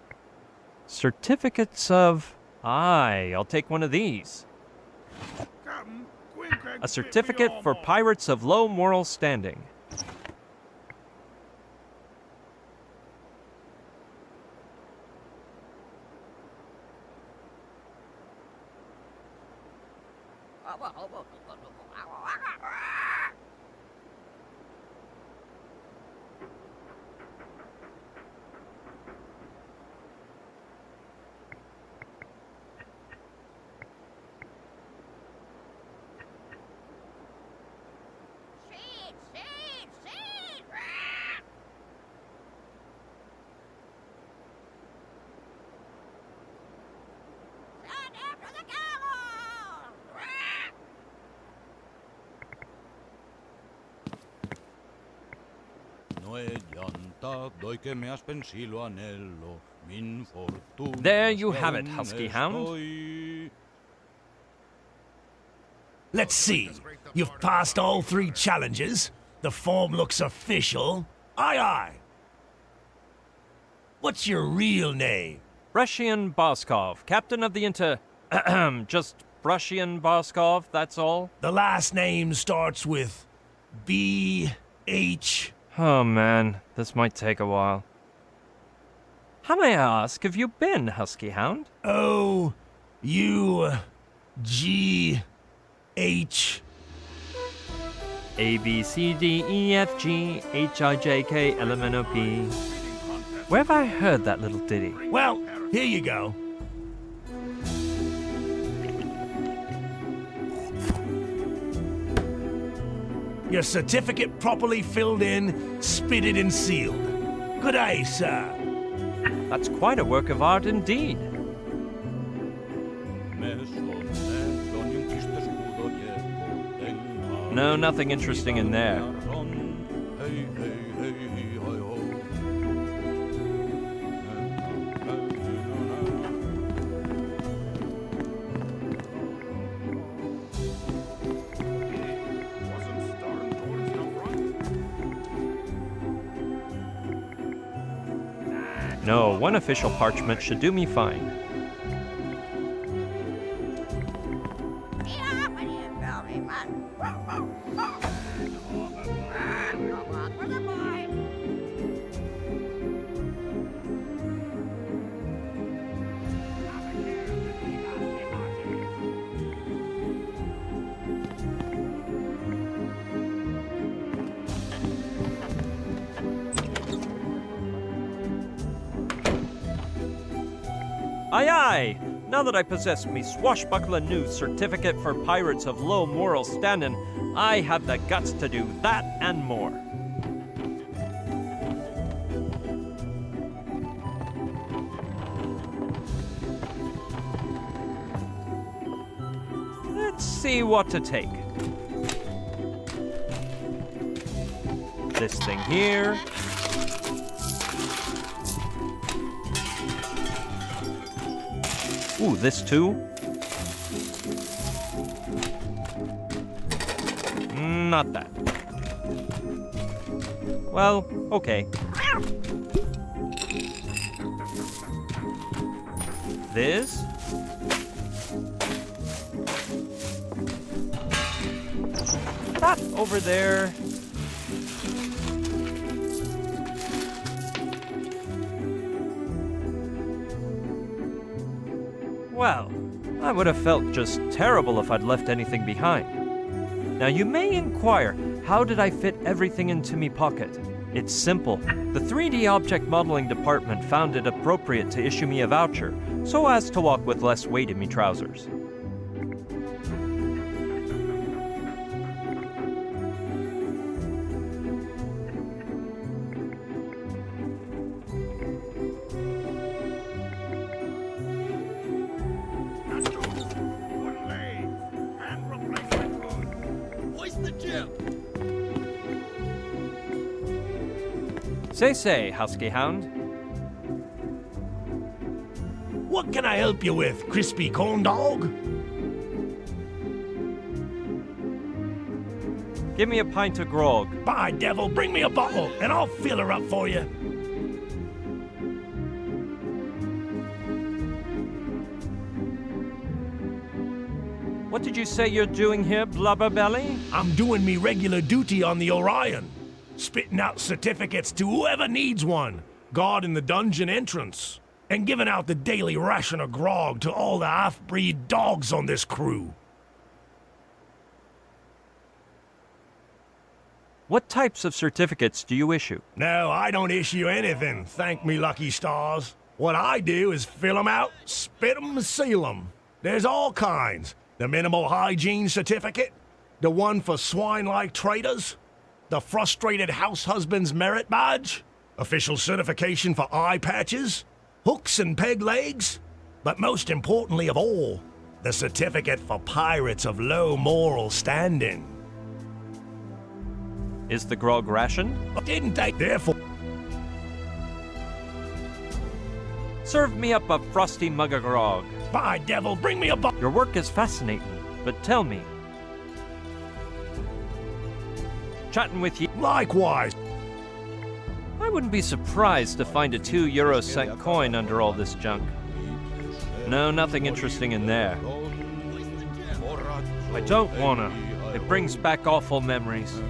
Certificates of... Aye, I'll take one of these. Captain, quick, A certificate for pirates of low moral standing. Seed! Seed! Seed! Send him to the gallows! No è llanta, doi che me has pensilo anello, min fortuna. There you have it, Husky Hound. Estoy. Let's see. You've passed all 3 challenges. The form looks official. Aye, aye. What's your real name? Brushian Boskov, captain of the just Brushian Boskov, that's all. The last name starts with B-H. Oh man, this might take a while. How may I ask have you been, Husky Hound? O-U-G-H. A, B, C, D, E, F, G, H, I, J, K, L, M, N, O, P. Where have I heard that little ditty? Well, here you go. Your certificate properly filled in, spitted and sealed. Good day, sir. That's quite a work of art indeed. No, nothing interesting in there. No, one official parchment should do me fine. Be off with you, filthy mutt! Go walk with the boys! Aye aye! Now that I possess me swashbuckler new certificate for pirates of low moral standing, I have the guts to do that and more. Let's see what to take. This thing here. Ooh, this too? Not that. Well, okay. This? That over there. Well, I would have felt just terrible if I'd left anything behind. Now you may inquire, how did I fit everything into me pocket? It's simple. The 3D object modeling department found it appropriate to issue me a voucher, so as to walk with less weight in me trousers. Say, husky hound. What can I help you with, crispy corn dog? Give me a pint of grog. By devil, bring me a bottle, and I'll fill her up for you. What did you say you're doing here, Blubberbelly? I'm doing me regular duty on the Orion. Spitting out certificates to whoever needs one, guarding the dungeon entrance, and giving out the daily ration of grog to all the half-breed dogs on this crew. What types of certificates do you issue? No, I don't issue anything, thank me lucky stars. What I do is fill 'em out, spit 'em, seal 'em. There's all kinds. The minimal hygiene certificate, the one for swine-like traders, the frustrated house husband's merit badge, official certification for eye patches, hooks and peg legs, but most importantly of all, the certificate for pirates of low moral standing. Is the grog rationed? Didn't they therefore? Serve me up a frosty mug of grog. By devil, bring me a Your work is fascinating, but tell me. Chatting with you. Likewise. I wouldn't be surprised to find a 2-euro-cent coin under all this junk. No, nothing interesting in there. I don't wanna. It brings back awful memories.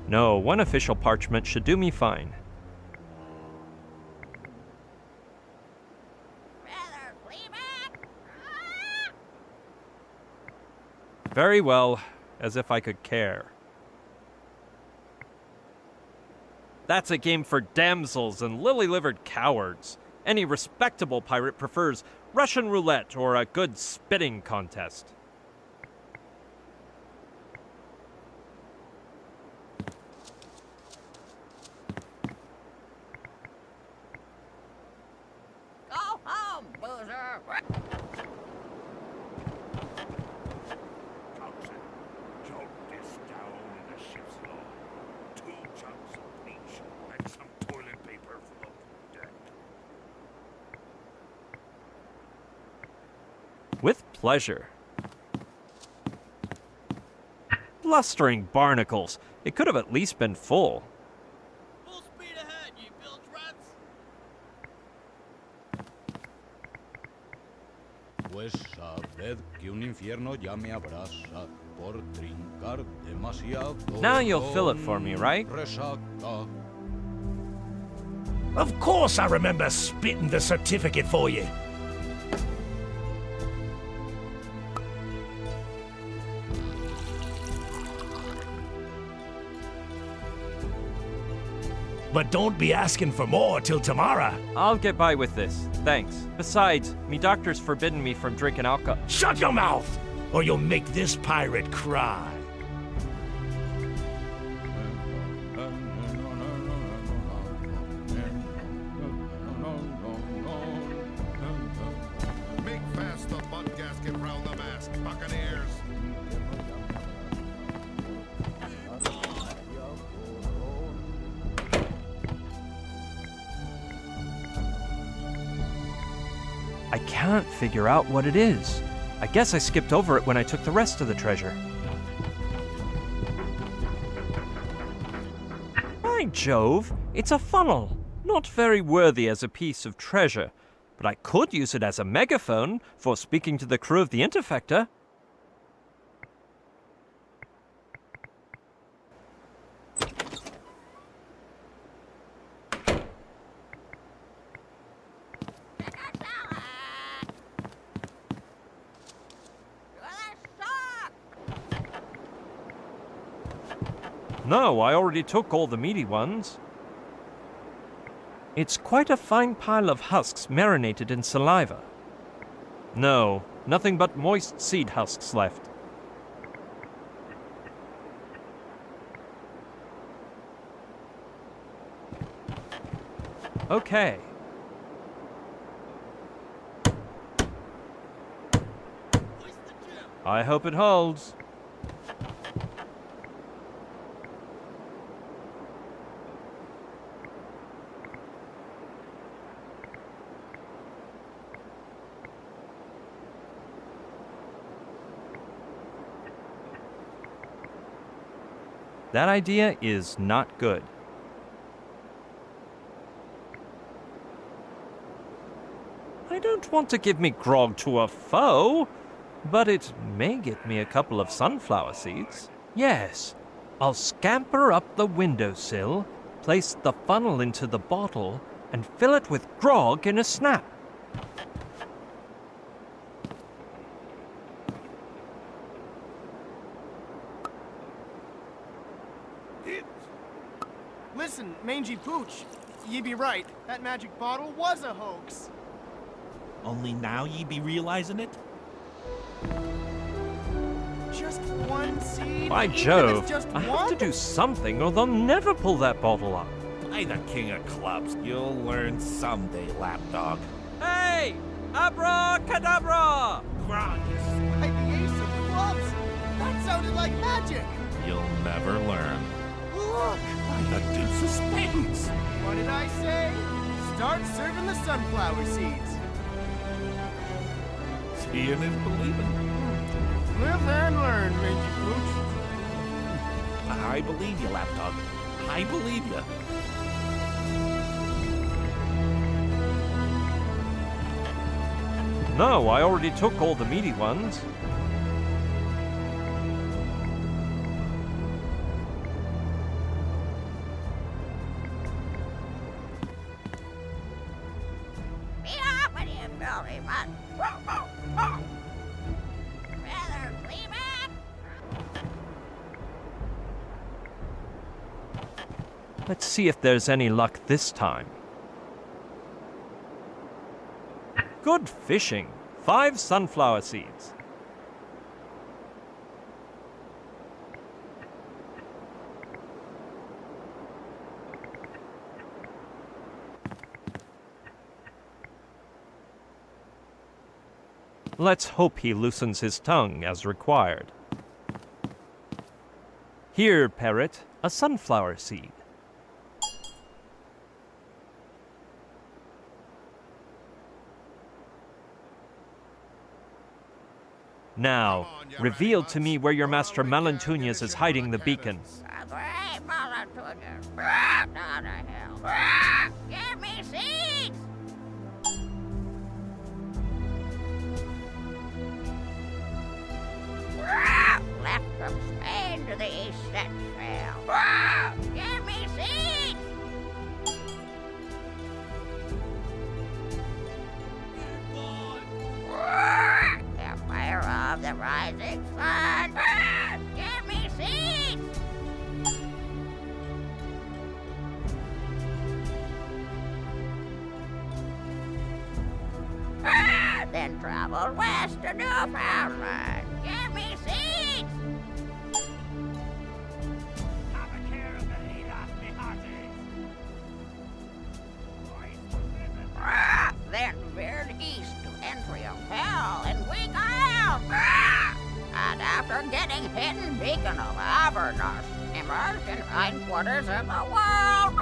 No, one official parchment should do me fine. Very well, as if I could care. That's a game for damsels and lily-livered cowards. Any respectable pirate prefers Russian roulette or a good spitting contest. Go home, boozer. Jot this down in the ship's log. 2 jugs of bleach and some toilet paper float deck. With pleasure. Blustering barnacles. It could have at least been full. Full speed ahead, you bilge rats! Pues sabed que un infierno ya me abraza por trincar demasiado. Now you'll fill it for me, right? Resaca. Of course I remember spitting the certificate for you. But don't be asking for more till tomorrow. I'll get by with this, thanks. Besides, me doctor's forbidden me from drinking alcohol. Shut your mouth, or you'll make this pirate cry. Make fast the butt gasket round the mast, buccaneers. I can't figure out what it is. I guess I skipped over it when I took the rest of the treasure. By Jove, it's a funnel. Not very worthy as a piece of treasure, but I could use it as a megaphone for speaking to the crew of the Interfector. No, I already took all the meaty ones. It's quite a fine pile of husks marinated in saliva. No, nothing but moist seed husks left. Okay. I hope it holds. That idea is not good. I don't want to give me grog to a foe, but it may get me a couple of sunflower seeds. Yes, I'll scamper up the windowsill, place the funnel into the bottle, and fill it with grog in a snap. Listen, Mangy Pooch, ye be right. That magic bottle was a hoax. Only now ye be realizing it? Just one seed? By Even if Jove, it's just I have one? to do something or they'll never pull that bottle up. Play the king of clubs. You'll learn someday, lapdog. Hey! Abracadabra! By the ace of clubs? That sounded like magic! You'll never learn. Look! By the deuce of spades. What did I say? Start serving the sunflower seeds. Seeing is believing. Live and learn, Mangy Pooch. I believe you, lapdog. I believe you. No, I already took all the meaty ones. Be off with you, filthy mutt. Rather leave it. Let's see if there's any luck this time. Good fishing. 5 sunflower seeds. Let's hope he loosens his tongue as required. Here, parrot, a sunflower seed. Now, reveal to me where your master Malentunius is hiding the beacon. A great Malentunius. Down to hell. Give me seeds. Left from Spain to the east set sail. Give me seeds. The fire of the rising sun. Give me seeds. Then travel west to Newfoundland. Give me seeds. Have a care of the lead off me horses. Then veered east to entry of hell in Weak Isle. And after getting hidden beacon of Avernusa, emerged in hindquarters of the world.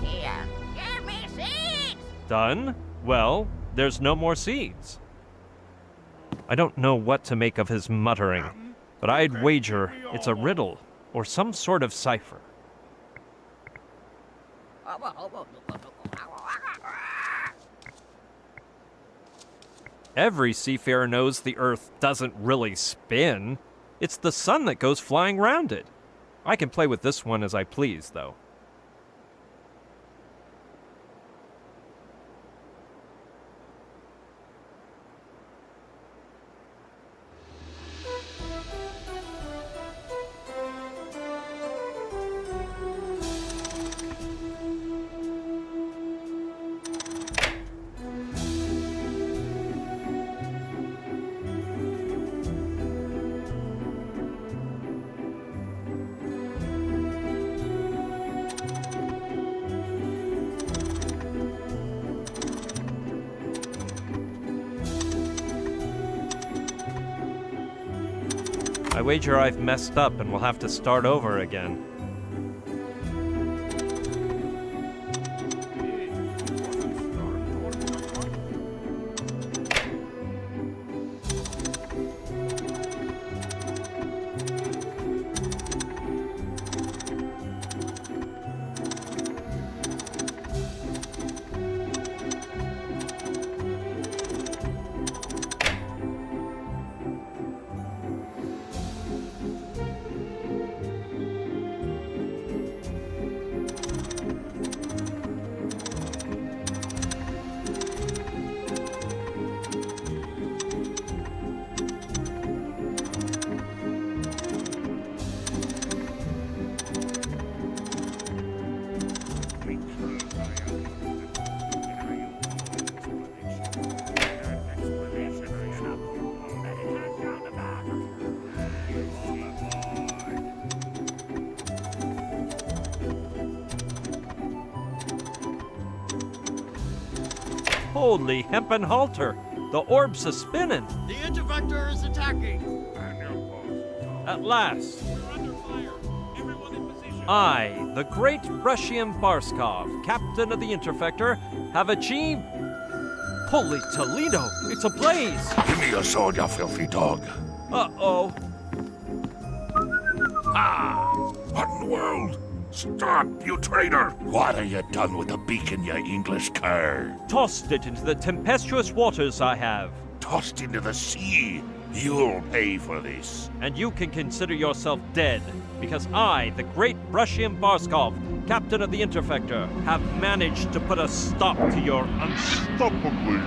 Ian, give me seeds. Done? Well, there's no more seeds. I don't know what to make of his muttering, but I'd wager it's a riddle or some sort of cipher. Every seafarer knows the Earth doesn't really spin. It's the sun that goes flying round it. I can play with this one as I please, though. I wager I've messed up and we'll have to start over again. Holy hempen halter! The orbs are spinning! The Intervector is attacking. At last! We're under fire. Everyone in position. I, the great Russian Barskov, captain of the Interfector, have achieved... Holy Toledo! It's ablaze! Give me your sword, you filthy dog. Uh-oh. What in the world? Stop, you traitor! What have you done with the beacon, you English cur? Tossed it into the tempestuous waters I have. Tossed into the sea. You'll pay for this. And you can consider yourself dead, because I, the great Russian Barskov, captain of the Interfector, have managed to put a stop to your unstoppably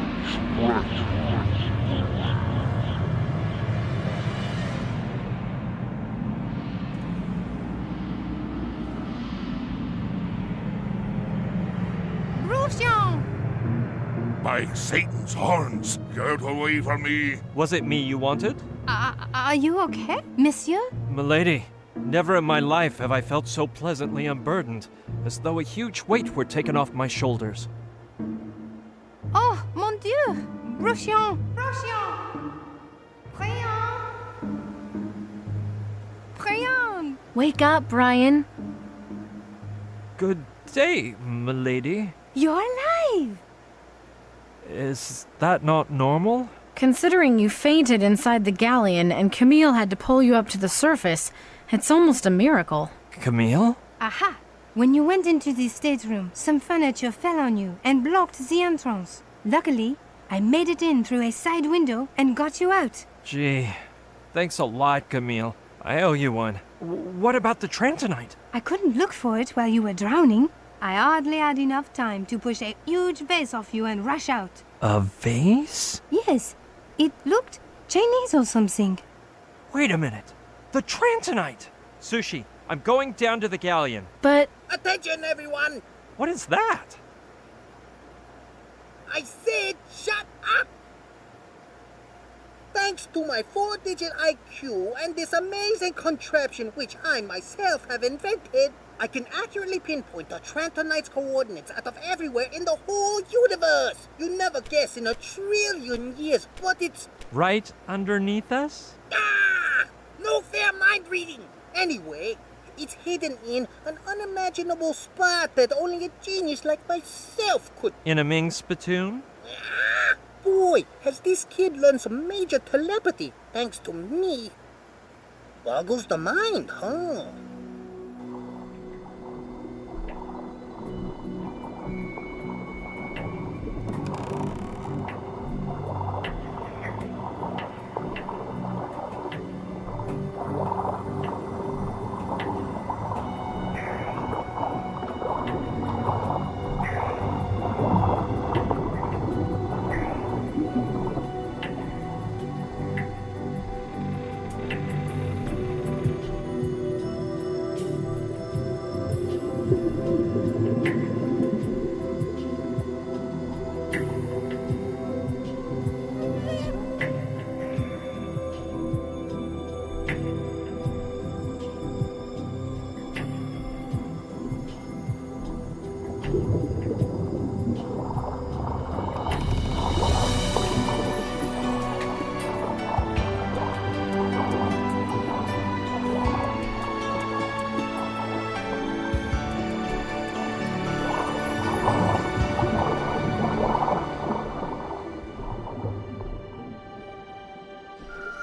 By Satan's horns, get away from me. Was it me you wanted? Are you okay, monsieur? Milady, never in my life have I felt so pleasantly unburdened, as though a huge weight were taken off my shoulders. Oh, mon Dieu! Rochion! Rochion! Prions! Prions! Wake up, Brian. Good day, milady. You're alive! Is that not normal? Considering you fainted inside the galleon and Camille had to pull you up to the surface, it's almost a miracle. Camille? Aha! When you went into the stateroom, some furniture fell on you and blocked the entrance. Luckily, I made it in through a side window and got you out. Gee, thanks a lot, Camille. I owe you one. What about the Trantonite? I couldn't look for it while you were drowning. I hardly had enough time to push a huge vase off you and rush out. A vase? Yes, it looked Chinese or something. Wait a minute. The Trantonite! Sushi, I'm going down to the galleon. But Attention, everyone! What is that? I said shut up! Thanks to my 4-digit IQ and this amazing contraption which I myself have invented, I can accurately pinpoint the Trantonite's coordinates out of everywhere in the whole universe. You never guess in 1,000,000,000 years what it's... Right underneath us? No fair mind reading! Anyway, it's hidden in an unimaginable spot that only a genius like myself could... In a Ming spittoon? Boy, has this kid learned some major telepathy thanks to me. Boggles the mind, huh?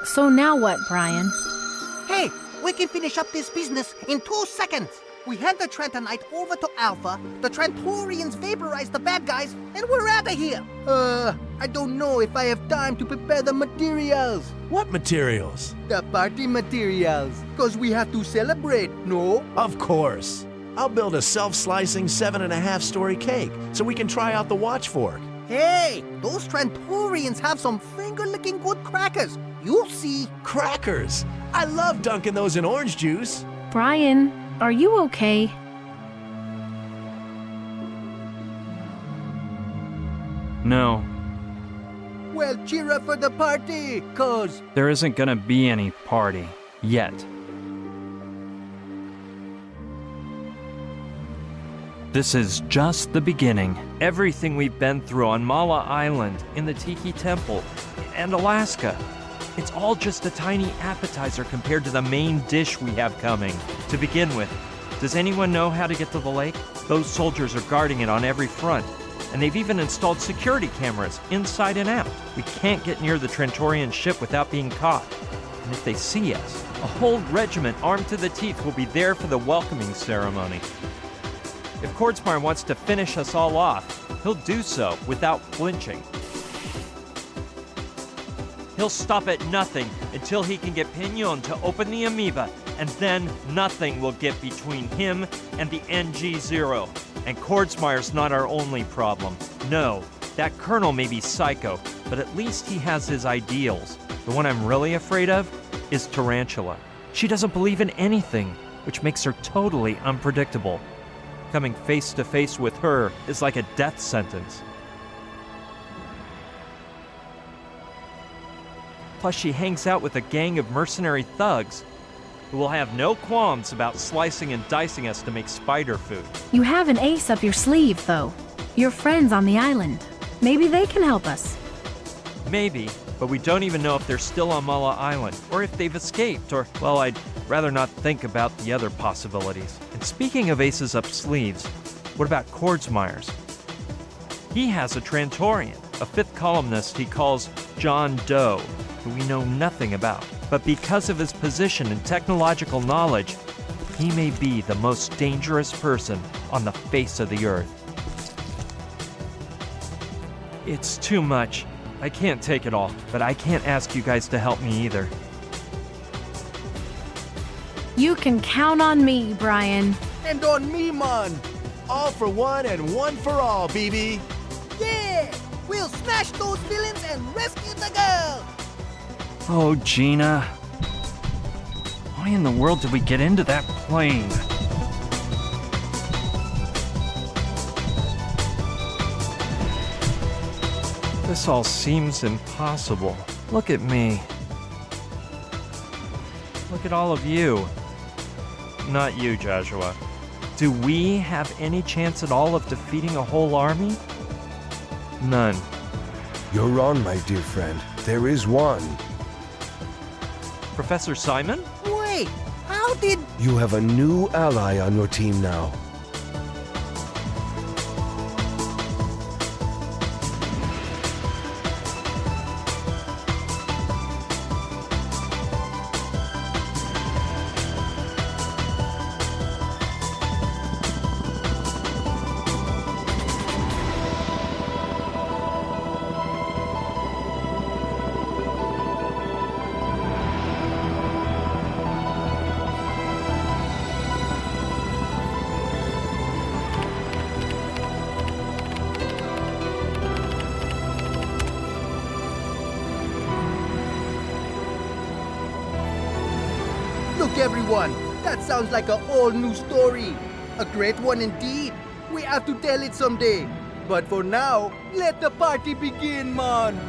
So now what, Brian? Hey, we can finish up this business in 2 seconds. We hand the Trentonite over to Alpha, the Trentorians vaporize the bad guys, and we're out of here. I don't know if I have time to prepare the materials. What materials? The party materials. Cause we have to celebrate, no? Of course. I'll build a self-slicing 7.5-story cake so we can try out the watchfork. Hey, those Trentorians have some finger-licking good crackers. You'll see. Crackers! I love dunking those in orange juice. Brian, are you okay? No, Well, cheer up for the party, cause... there isn't gonna be any party. Yet. This is just the beginning. Everything we've been through on Mala Island, in the Tiki Temple, and Alaska. It's all just a tiny appetizer compared to the main dish we have coming. To begin with, does anyone know how to get to the lake? Those soldiers are guarding it on every front, and they've even installed security cameras inside and out. We can't get near the Trentorian ship without being caught. And if they see us, a whole regiment armed to the teeth will be there for the welcoming ceremony. If Kordsmar wants to finish us all off, he'll do so without flinching. He'll stop at nothing until he can get Pignon to open the amoeba, and then nothing will get between him and the NG-0. And Kordsmar's not our only problem. No, that colonel may be psycho, but at least he has his ideals. The one I'm really afraid of is Tarantula. She doesn't believe in anything, which makes her totally unpredictable. Coming face to face with her is like a death sentence. Plus, she hangs out with a gang of mercenary thugs who will have no qualms about slicing and dicing us to make spider food. You have an ace up your sleeve, though. Your friends on the island. Maybe they can help us. Maybe, but we don't even know if they're still on Mala Island, or if they've escaped, or, well, I'd rather not think about the other possibilities. And speaking of aces up sleeves, what about Kordsmeyer's? He has a Trantorian, a fifth columnist he calls John Doe, who we know nothing about. But because of his position and technological knowledge, he may be the most dangerous person on the face of the earth. It's too much. I can't take it all, but I can't ask you guys to help me either. You can count on me, Brian. And on me, man. All for one and one for all, BB. Yeah! We'll smash those villains and rescue the girl! Oh, Gina. Why in the world did we get into that plane? This all seems impossible. Look at me. Look at all of you. Not you, Joshua. Do we have any chance at all of defeating a whole army? None. You're wrong, my dear friend. There is one. Professor Simon? Wait, how did... You have a new ally on your team now. Look, everyone, that sounds like a all new story. A great one indeed. We have to tell it someday. But for now, let the party begin, man.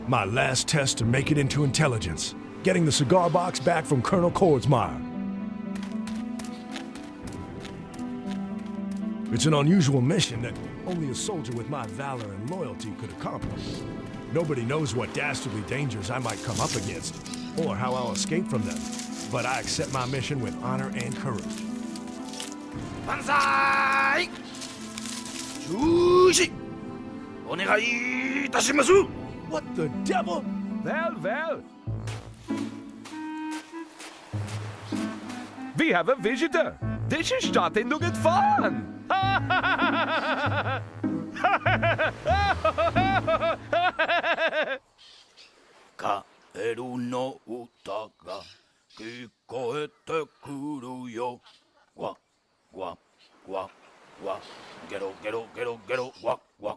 My last test to make it into intelligence. Getting the cigar box back from Colonel Kordsmeyer. It's an unusual mission that only a soldier with my valor and loyalty could accomplish. Nobody knows what dastardly dangers I might come up against, or how I'll escape from them. But I accept my mission with honor and courage. Banzai! Shushi! Onegai itashimasu! What the devil? Well. We have a visitor. This is starting to get fun. Kaeru no uta ga kikoete kuru yo. Wa, wa, wa, wa. Gero, gero, gero, gero, wa, wa.